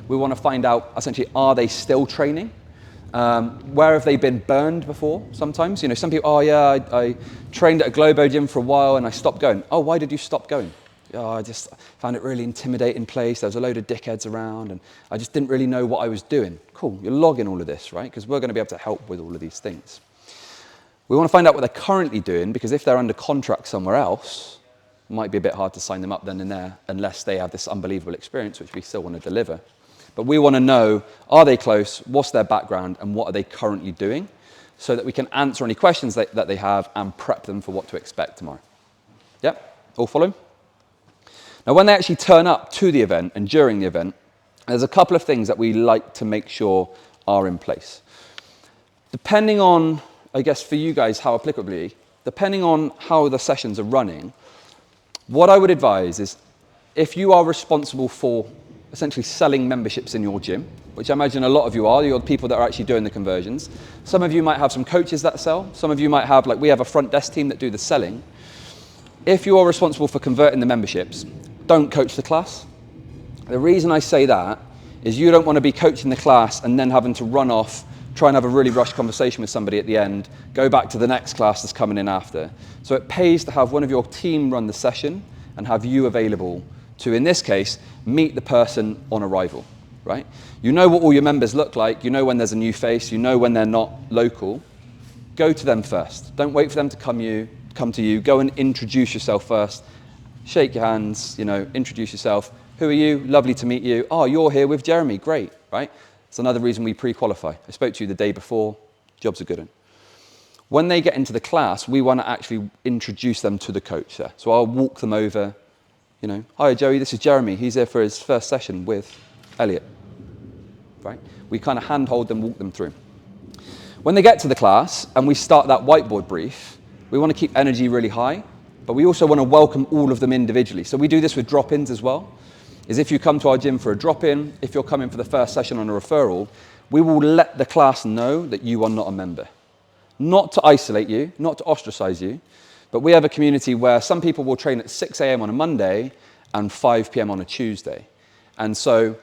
We want to find out, essentially, are they still training? Where have they been burned before sometimes? Some people, I trained at a Globo gym for a while and I stopped going. Oh, why did you stop going? Oh, I just found it really intimidating place. There was a load of dickheads around and I just didn't really know what I was doing. Cool, you're logging all of this, right? Because we're going to be able to help with all of these things. We want to find out what they're currently doing, because if they're under contract somewhere else, it might be a bit hard to sign them up then and there unless they have this unbelievable experience, which we still want to deliver. But we want to know, are they close, what's their background, and what are they currently doing, so that we can answer any questions that they have and prep them for what to expect tomorrow. Yep? All follow? Now, when they actually turn up to the event and during the event, there's a couple of things that we like to make sure are in place. Depending on, I guess for you guys, how applicably, depending on how the sessions are running, what I would advise is if you are responsible for essentially selling memberships in your gym, which I imagine a lot of you are, you're the people that are actually doing the conversions. Some of you might have some coaches that sell. Some of you might have, like we have a front desk team that do the selling. If you are responsible for converting the memberships, don't coach the class. The reason I say that is you don't want to be coaching the class and then having to run off, try and have a really rushed conversation with somebody at the end, go back to the next class that's coming in after. So it pays to have one of your team run the session and have you available to, in this case, meet the person on arrival, right? You know what all your members look like, you know when there's a new face, you know when they're not local. Go to them first. Don't wait for them to come to you. Go and introduce yourself first. Shake your hands, introduce yourself. Who are you? Lovely to meet you. Oh, you're here with Jeremy. Great, right? It's another reason we pre-qualify. I spoke to you the day before. Job's a good one. When they get into the class, we want to actually introduce them to the coach there. So I'll walk them over, hi Joey, this is Jeremy. He's here for his first session with Elliot, right? We kind of handhold them, walk them through. When they get to the class and we start that whiteboard brief, we want to keep energy really high, but we also want to welcome all of them individually. So we do this with drop-ins as well. Is if you come to our gym for a drop-in, if you're coming for the first session on a referral, we will let the class know that you are not a member. Not to isolate you, not to ostracize you, but we have a community where some people will train at 6 a.m. on a Monday and 5 p.m. on a Tuesday. And so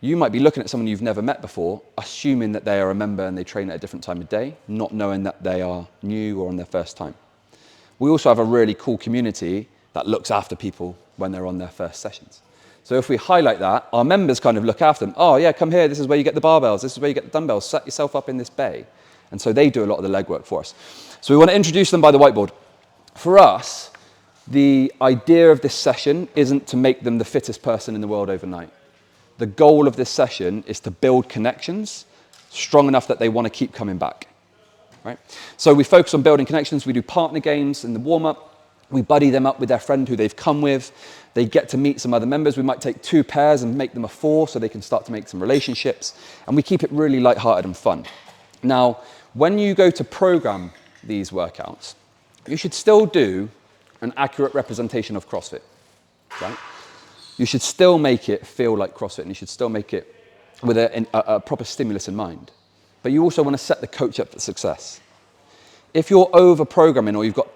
you might be looking at someone you've never met before, assuming that they are a member and they train at a different time of day, not knowing that they are new or on their first time. We also have a really cool community that looks after people when they're on their first sessions. So if we highlight that, our members kind of look after them. Oh yeah, come here, this is where you get the barbells, this is where you get the dumbbells, set yourself up in this bay. And so they do a lot of the legwork for us. So we want to introduce them by the whiteboard. For us, the idea of this session isn't to make them the fittest person in the world overnight. The goal of this session is to build connections strong enough that they want to keep coming back. Right? So we focus on building connections. We do partner games in the warm-up. We buddy them up with their friend who they've come with. They get to meet some other members. We might take 2 pairs and make them a 4 so they can start to make some relationships. And we keep it really lighthearted and fun. Now, when you go to program these workouts, you should still do an accurate representation of CrossFit, right? You should still make it feel like CrossFit, and you should still make it with a proper stimulus in mind. But you also want to set the coach up for success. If you're over-programming or you've got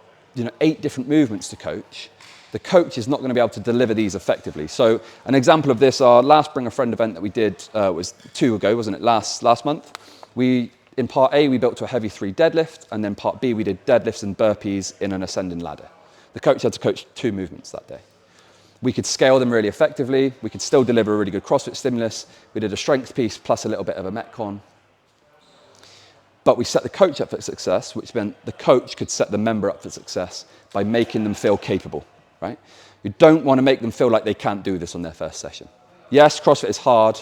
8 different movements to coach, the coach is not going to be able to deliver these effectively. So an example of this, our last Bring a Friend event that we did was 2 ago, wasn't it, last month? In part A, we built to a heavy 3 deadlift, and then part B, we did deadlifts and burpees in an ascending ladder. The coach had to coach 2 movements that day. We could scale them really effectively. We could still deliver a really good CrossFit stimulus. We did a strength piece plus a little bit of a Metcon. But we set the coach up for success, which meant the coach could set the member up for success by making them feel capable, right? You don't want to make them feel like they can't do this on their first session. Yes, CrossFit is hard,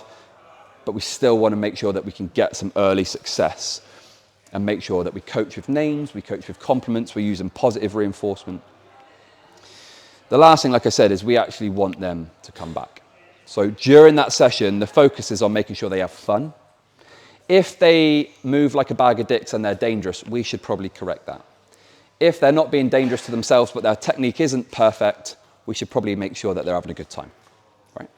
but we still want to make sure that we can get some early success and make sure that we coach with names, we coach with compliments, we're using positive reinforcement. The last thing, like I said, is we actually want them to come back. So during that session, the focus is on making sure they have fun. If they move like a bag of dicks and they're dangerous, we should probably correct that. If they're not being dangerous to themselves, but their technique isn't perfect, we should probably make sure that they're having a good time, right?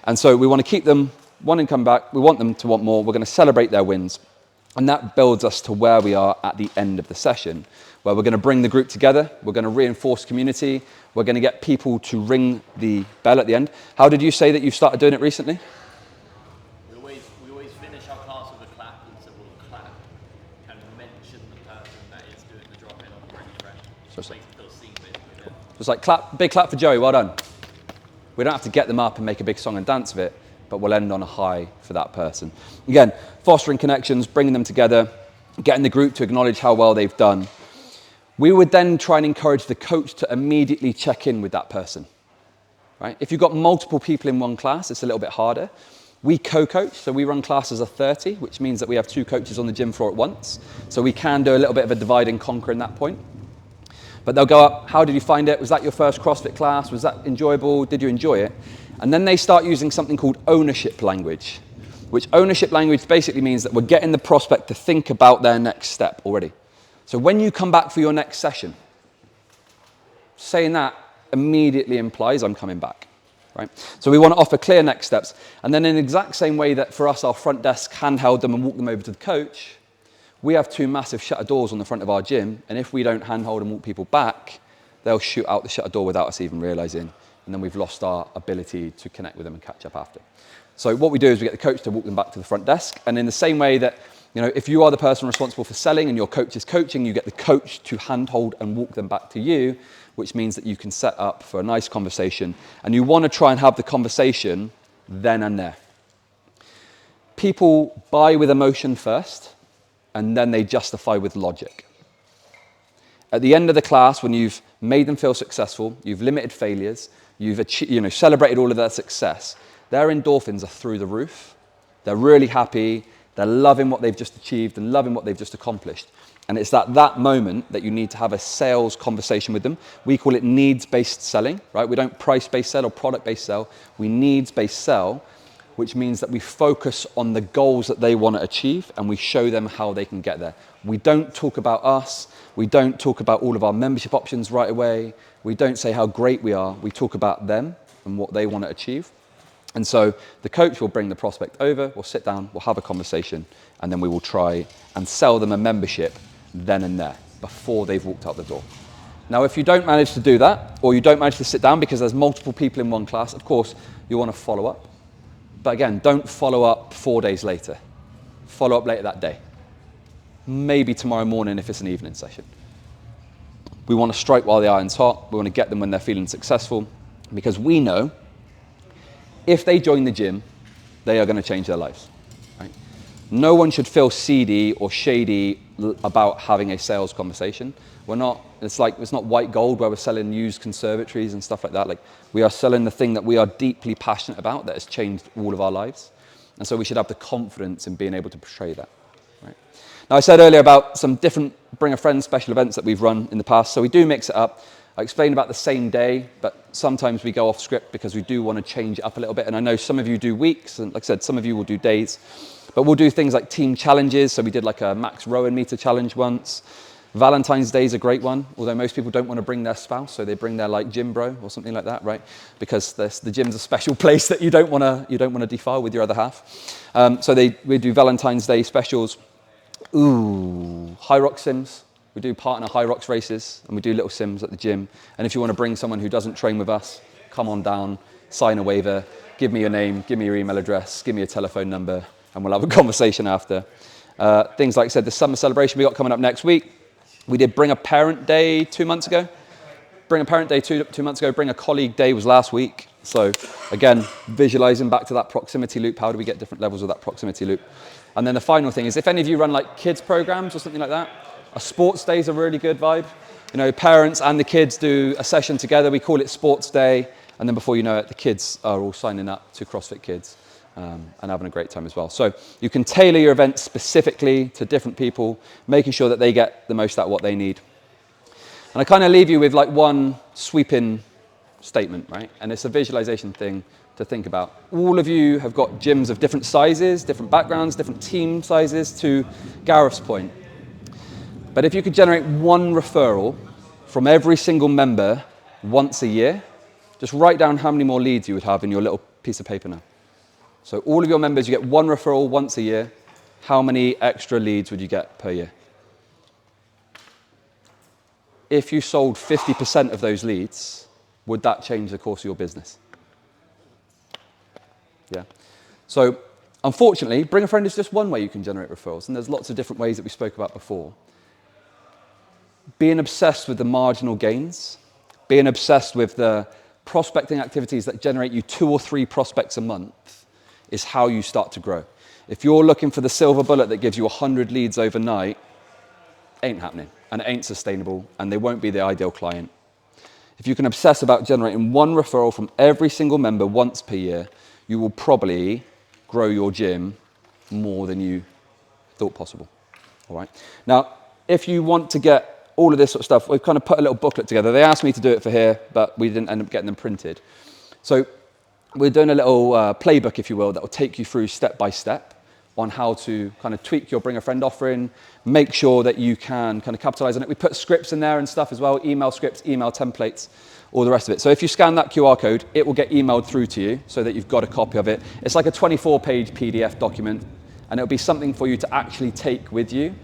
And so we want to keep them wanting to come back. We want them to want more. We're going to celebrate their wins. And that builds us to where we are at the end of the session, where we're going to bring the group together. We're going to reinforce community. We're going to get people to ring the bell at the end. How did you say that you started doing it recently? We always finish our class with a clap, and so we'll clap and mention the person that is doing the drop-in on Bring a Friend. So it's Makes them feel seen, basically. Yeah. It's like clap, big clap for Joey, well done. We don't have to get them up and make a big song and dance of it, but we'll end on a high for that person. Again, fostering connections, bringing them together, getting the group to acknowledge how well they've done. We would then try and encourage the coach to immediately check in with that person, right? If you've got multiple people in one class, it's a little bit harder. We co-coach, so we run classes of 30, which means that we have 2 coaches on the gym floor at once. So we can do a little bit of a divide and conquer in that point. But they'll go up, how did you find it? Was that your first CrossFit class? Was that enjoyable? Did you enjoy it? And then they start using something called ownership language, which ownership language basically means that we're getting the prospect to think about their next step already. So when you come back for your next session, saying that immediately implies I'm coming back, right? So we want to offer clear next steps. And then in the exact same way that for us, our front desk handheld them and walk them over to the coach, we have 2 massive shutter doors on the front of our gym. And if we don't handhold and walk people back, they'll shoot out the shutter door without us even realizing. And then we've lost our ability to connect with them and catch up after. So what we do is we get the coach to walk them back to the front desk. And in the same way that, if you are the person responsible for selling and your coach is coaching, you get the coach to handhold and walk them back to you, which means that you can set up for a nice conversation. And you want to try and have the conversation then and there. People buy with emotion first, and then they justify with logic. At the end of the class, when you've made them feel successful, you've limited failures, you've celebrated all of their success, their endorphins are through the roof. They're really happy. They're loving what they've just achieved and loving what they've just accomplished. And it's at that moment that you need to have a sales conversation with them. We call it needs-based selling, right? We don't price-based sell or product-based sell. We needs-based sell, which means that we focus on the goals that they want to achieve and we show them how they can get there. We don't talk about us. We don't talk about all of our membership options right away. We don't say how great we are. We talk about them and what they want to achieve. And so the coach will bring the prospect over, we'll sit down, we'll have a conversation, and then we will try and sell them a membership then and there, before they've walked out the door. Now, if you don't manage to do that, or you don't manage to sit down because there's multiple people in one class, of course, you want to follow up. But again, don't follow up 4 days later. Follow up later that day. Maybe tomorrow morning if it's an evening session. We want to strike while the iron's hot. We want to get them when they're feeling successful, because we know if they join the gym, they are going to change their lives. Right? No one should feel seedy or shady about having a sales conversation. It's not white gold where we're selling used conservatories and stuff like that. Like, we are selling the thing that we are deeply passionate about that has changed all of our lives. And so we should have the confidence in being able to portray that. Right? Now, I said earlier about some different Bring a Friend special events that we've run in the past. So we do mix it up. I explained about the same day, but sometimes we go off script because we do want to change it up a little bit. And I know some of you do weeks, and like I said, some of you will do days. But we'll do things like team challenges. So we did like a max Rowan meter challenge once. Valentine's Day is a great one, although most people don't want to bring their spouse, so they bring their like gym bro or something like that, right? Because the gym's a special place that you don't want to defile with your other half. So we do Valentine's Day specials. High Rock Sims. We do partner High Rocks races, and we do little sims at the gym. And if you want to bring someone who doesn't train with us, come on down, sign a waiver, give me your name, give me your email address, give me a telephone number, and we'll have a conversation after. Things like I said, the summer celebration we got coming up next week. We did Bring a Parent Day 2 months ago. Bring a Parent Day two months ago. Bring a Colleague Day was last week. So again, visualizing back to that proximity loop. How do we get different levels of that proximity loop? And then the final thing is, if any of you run like kids programs or something like that, a sports day is a really good vibe. Parents and the kids do a session together. We call it Sports Day. And then before you know it, the kids are all signing up to CrossFit Kids and having a great time as well. So you can tailor your events specifically to different people, making sure that they get the most out of what they need. And I kind of leave you with like one sweeping statement, right? And it's a visualization thing to think about. All of you have got gyms of different sizes, different backgrounds, different team sizes, to Gareth's point. But if you could generate one referral from every single member once a year, just write down how many more leads you would have in your little piece of paper now. So all of your members, you get one referral once a year. How many extra leads would you get per year? If you sold 50% of those leads, would that change the course of your business? Yeah. So unfortunately, Bring a Friend is just one way you can generate referrals, and there's lots of different ways that we spoke about before. Being obsessed with the marginal gains, being obsessed with the prospecting activities that generate you 2 or 3 prospects a month is how you start to grow. If you're looking for the silver bullet that gives you 100 leads overnight, ain't happening, and it ain't sustainable, and they won't be the ideal client. If you can obsess about generating one referral from every single member once per year, you will probably grow your gym more than you thought possible. All right. Now, if you want to get all of this sort of stuff. We've kind of put a little booklet together. They asked me to do it for here, but we didn't end up getting them printed. So we're doing a little playbook, if you will, that will take you through step by step on how to kind of tweak your Bring a Friend offering, make sure that you can kind of capitalize on it. We put scripts in there and stuff as well, email scripts, email templates, all the rest of it. So if you scan that QR code, it will get emailed through to you so that you've got a copy of it. It's like a 24-page PDF document, and it'll be something for you to actually take with you.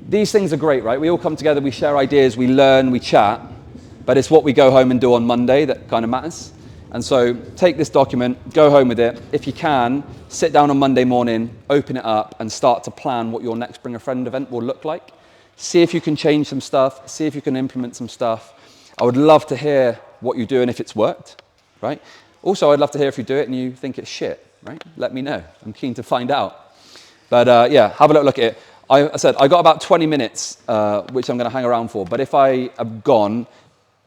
These things are great, right? We all come together, we share ideas, we learn, we chat, but it's what we go home and do on Monday that kind of matters. And so take this document, go home with it. If you can, sit down on Monday morning, open it up, and start to plan what your next Bring a Friend event will look like. See if you can change some stuff, see if you can implement some stuff. I would love to hear what you do and if it's worked, right? Also, I'd love to hear if you do it and you think it's shit, right? Let me know. I'm keen to find out. But yeah, have a little look at it. I said I got about 20 minutes, which I'm going to hang around for. But if I am gone,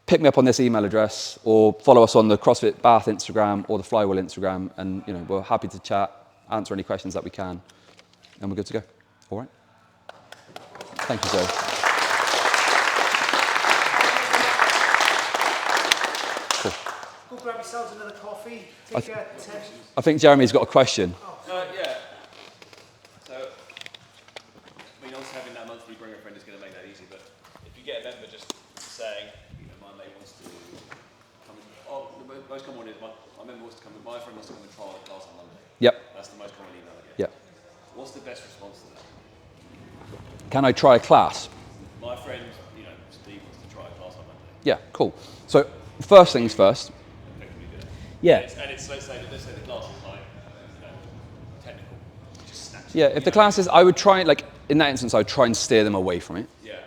pick me up on this email address or follow us on the CrossFit Bath Instagram or the Flywheel Instagram, and we're happy to chat, answer any questions that we can, and we're good to go. All right. Thank you, Zoe. Cool. Go grab yourselves another coffee. Take a 10. I think Jeremy's got a question. Yeah. So, I mean, obviously having that monthly Bring a Friend is going to make that easy, but if you get a member just saying, my mate wants to come in, the most common one is my member wants to come in, my friend wants to come and trial a class on Monday. Yep. That's the most common email I get. Yep. What's the best response to that? Can I try a class? My friend, Steve wants to try a class on Monday. Yeah, cool. So first things first. Effectively do it. Yeah. And it's let's say the class is like, technical. Just snatch it. Yeah, if the class is, I would try, like, in that instance, I would try and steer them away from it. Yeah.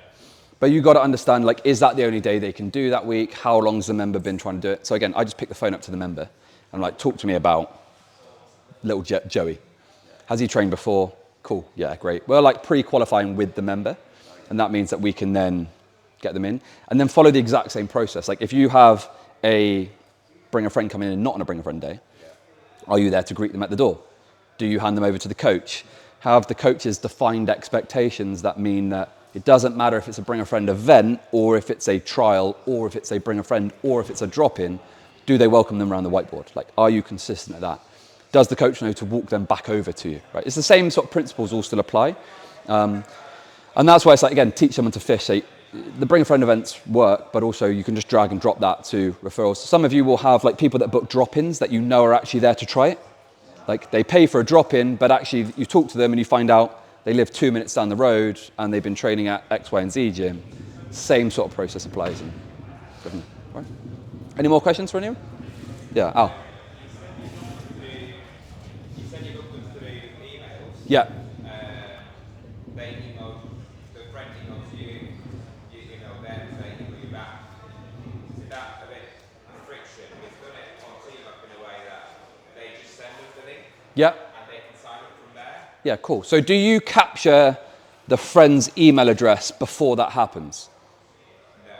But you've got to understand, like, is that the only day they can do that week? How long's the member been trying to do it? So again, I just pick the phone up to the member and like, talk to me about little Joey. Has he trained before? Cool, yeah, great. We're like pre-qualifying with the member, and that means that we can then get them in and then follow the exact same process. Like if you have a Bring a Friend come in and not on a Bring a Friend day, are you there to greet them at the door? Do you hand them over to the coach? Have the coaches defined expectations that mean that it doesn't matter if it's a Bring a Friend event or if it's a trial or if it's a Bring a Friend or if it's a drop-in, do they welcome them around the whiteboard? Like, are you consistent at that? Does the coach know to walk them back over to you? Right? It's the same sort of principles all still apply. And that's why it's like, again, teach someone to fish. Say, the Bring a Friend events work, but also you can just drag and drop that to referrals. Some of you will have like people that book drop-ins that are actually there to try it. Like they pay for a drop-in, but actually you talk to them and you find out they live 2 minutes down the road and they've been training at X, Y, and Z gym. Same sort of process applies. Right. Any more questions for anyone? Yeah, Al. You said you looked them through emails. Yeah. They emailed, the friend emails you, you email them, they email you back. Is that a bit of friction? We've done it on TeamUp in a way that they just send us the link Yeah. and they can sign up from there. Yeah, cool. So do you capture the friend's email address before that happens? No.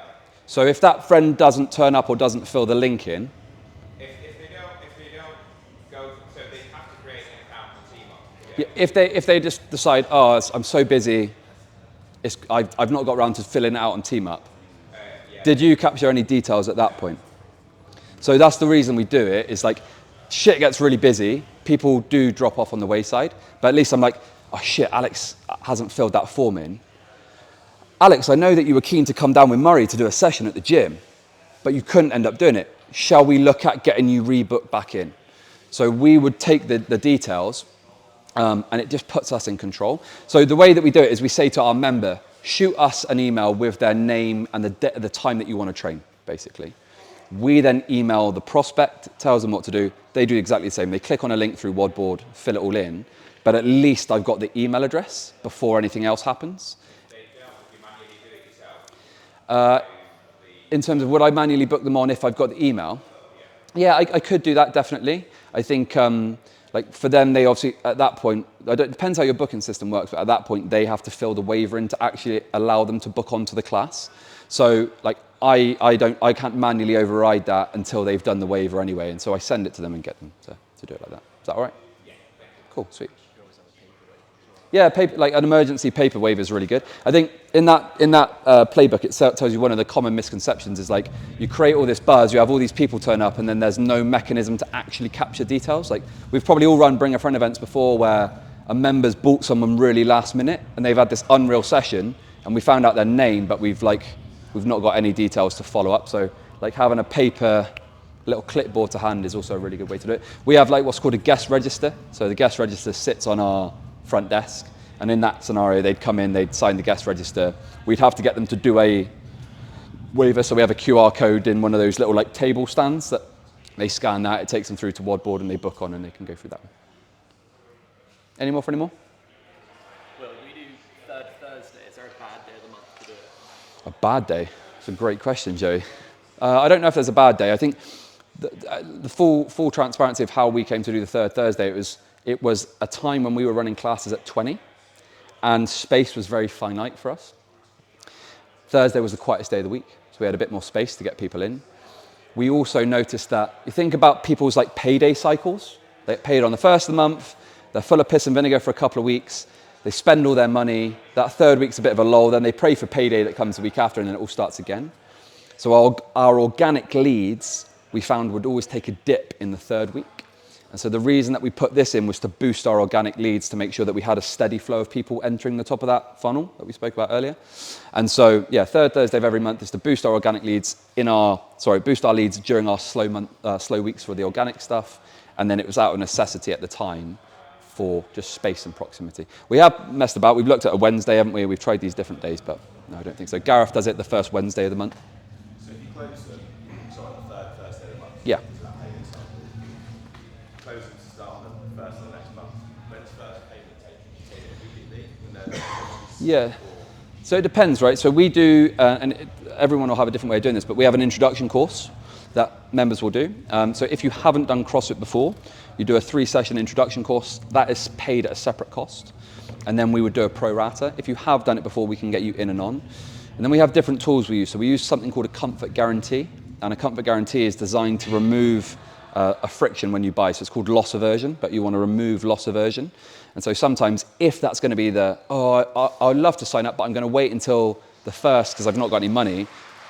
So if that friend doesn't turn up or doesn't fill the link in, If they don't go, so they have to create an account on TeamUp. yeah, if they just decide, oh, I'm so busy, I've not got around to filling it out on TeamUp. Did you capture any details at that point? So that's the reason we do it, is like, shit gets really busy, people do drop off on the wayside, but at least I'm like, oh shit, Alex hasn't filled that form in. Alex, I know that you were keen to come down with Murray to do a session at the gym, but you couldn't end up doing it. Shall we look at getting you rebooked back in? So we would take the details, and it just puts us in control. So the way that we do it is we say to our member, shoot us an email with their name and the time that you want to train, basically. We then email the prospect, tells them what to do. They do exactly the same. They click on a link through Wadboard, fill it all in, but at least I've got the email address before anything else happens. In terms of would I manually book them on if I've got the email? Yeah, I could do that, definitely. I think like for them, they obviously, at that point, it depends how your booking system works, but at that point, they have to fill the waiver in to actually allow them to book onto the class. So like I can't manually override that until they've done the waiver anyway, and so I send it to them and get them to do it like that. Is that all right? Yeah. Cool, sweet. Yeah, paper, like an emergency paper waiver is really good. I think in that playbook, it tells you one of the common misconceptions is like you create all this buzz, you have all these people turn up, and then there's no mechanism to actually capture details. Like we've probably all run Bring a Friend events before where a member's bought someone really last minute, and they've had this unreal session, and we found out their name, but we've not got any details to follow up. So like having a paper little clipboard to hand is also a really good way to do it. We have like what's called a guest register. So the guest register sits on our front desk, and in that scenario they'd come in, they'd sign the guest register. We'd have to get them to do a waiver, so we have a QR code in one of those little like table stands that they scan that, it takes them through to Wadboard and they book on and they can go through that one. Any more for any more? Well, we do third Thursday. Is there a bad day of the month to do it? A bad day? It's a great question, Joey. I don't know if there's a bad day. I think the full transparency of how we came to do the third Thursday, it was a time when we were running classes at 20 and space was very finite for us. Thursday was the quietest day of the week, so we had a bit more space to get people in. We also noticed that, you think about people's like payday cycles. They get paid on the first of the month, they're full of piss and vinegar for a couple of weeks, they spend all their money, that third week's a bit of a lull, then they pray for payday that comes the week after and then it all starts again. So our organic leads, we found would always take a dip in the third week. And so the reason that we put this in was to boost our organic leads to make sure that we had a steady flow of people entering the top of that funnel that we spoke about earlier. And so, yeah, third Thursday of every month is to boost our organic leads boost our leads during our slow weeks for the organic stuff. And then it was out of necessity at the time for just space and proximity. We have messed about. We've looked at a Wednesday, haven't we? We've tried these different days, but no, I don't think so. Gareth does it the first Wednesday of the month. So if you close them, the third Thursday of the month. Yeah. Close them to start on the first of the next month. When's first payment taken? You take it immediately? Yeah. So it depends, right? So we do, everyone will have a different way of doing this, but we have an introduction course that members will do. So if you haven't done CrossFit before, you do a 3-session introduction course. That is paid at a separate cost. And then we would do a pro rata. If you have done it before, we can get you in and on. And then we have different tools we use. So we use something called a comfort guarantee. And a comfort guarantee is designed to remove a friction when you buy. So it's called loss aversion, but you want to remove loss aversion. And so sometimes if that's going to be I'd love to sign up, but I'm going to wait until the first because I've not got any money.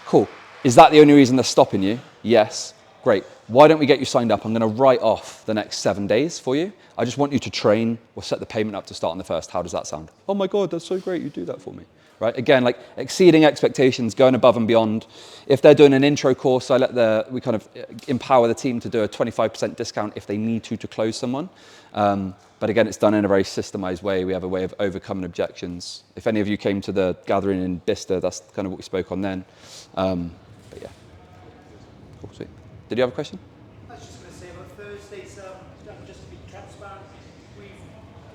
Cool. Is that the only reason they're stopping you? Yes. Great. Why don't we get you signed up? I'm going to write off the next 7 days for you. I just want you to train. We'll set the payment up to start on the first. How does that sound? Oh my God, that's so great. You do that for me. Right? Again, like exceeding expectations, going above and beyond. If they're doing an intro course, we kind of empower the team to do a 25% discount if they need to close someone. But again, it's done in a very systemized way. We have a way of overcoming objections. If any of you came to the gathering in Bicester, that's kind of what we spoke on then. But yeah. Cool, sweet. Did you have a question? I was just going to say about Thursdays, just to be transparent, we've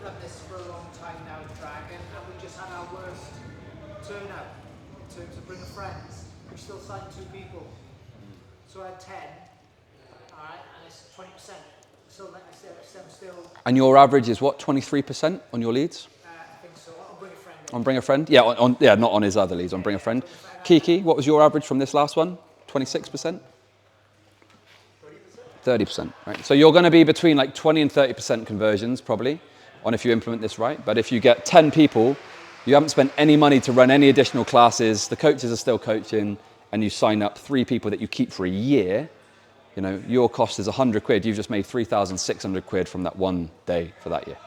done this for a long time now at Dragon, and we just had our worst turnout in terms of bring friends. We still signed 2 people. So I had 10, all right, and it's 20%. So like I said, I'm still... And your average is what, 23% on your leads? I think so. I'll bring a friend. On Bring a Friend? Yeah, not on his other leads, on Bring a Friend. Kiki, what was your average from this last one? 26%? 30%, right? So you're going to be between like 20 and 30% conversions probably on if you implement this right. But if you get 10 people, you haven't spent any money to run any additional classes, the coaches are still coaching, and you sign up 3 people that you keep for a year, you know, your cost is 100 quid. You've just made 3,600 quid from that one day for that year.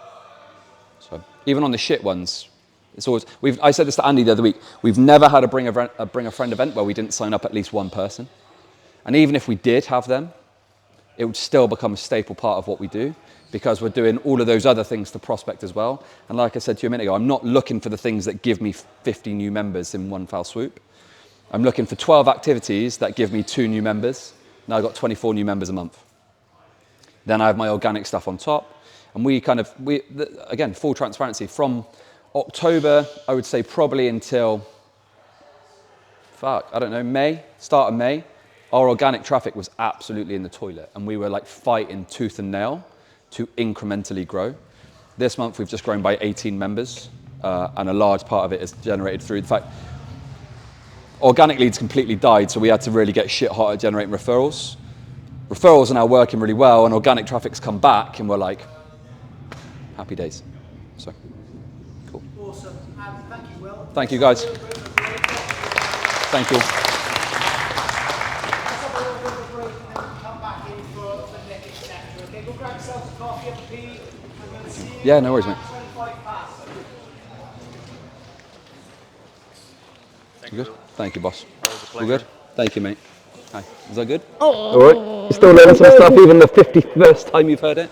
So even on the shit ones, it's always, I said this to Andy the other week, we've never had a Bring a Friend event where we didn't sign up at least one person. And even if we did have them, it would still become a staple part of what we do because we're doing all of those other things to prospect as well. And like I said to you a minute ago, I'm not looking for the things that give me 50 new members in one foul swoop. I'm looking for 12 activities that give me 2 new members. Now I've got 24 new members a month. Then I have my organic stuff on top. And again, full transparency, from October, I would say probably until, May, start of May, our organic traffic was absolutely in the toilet and we were like fighting tooth and nail to incrementally grow. This month we've just grown by 18 members and a large part of it is generated through the fact organic leads completely died, so we had to really get shit hot at generating referrals. Referrals are now working really well and organic traffic's come back and we're like, happy days. So. Awesome. Thank you, Will. Thank you, guys. Let's Thank you. have a little bit of a break and then we'll come back in for the next sector. Okay, go grab yourself a coffee and a pee. I'm going to see you Yeah, no worries, mate. at 25 past. You good? Thank you, boss. All good? Thank you, mate. Hi. Is that good? Oh. All right. You still learning some stuff even the 51st time you've heard it?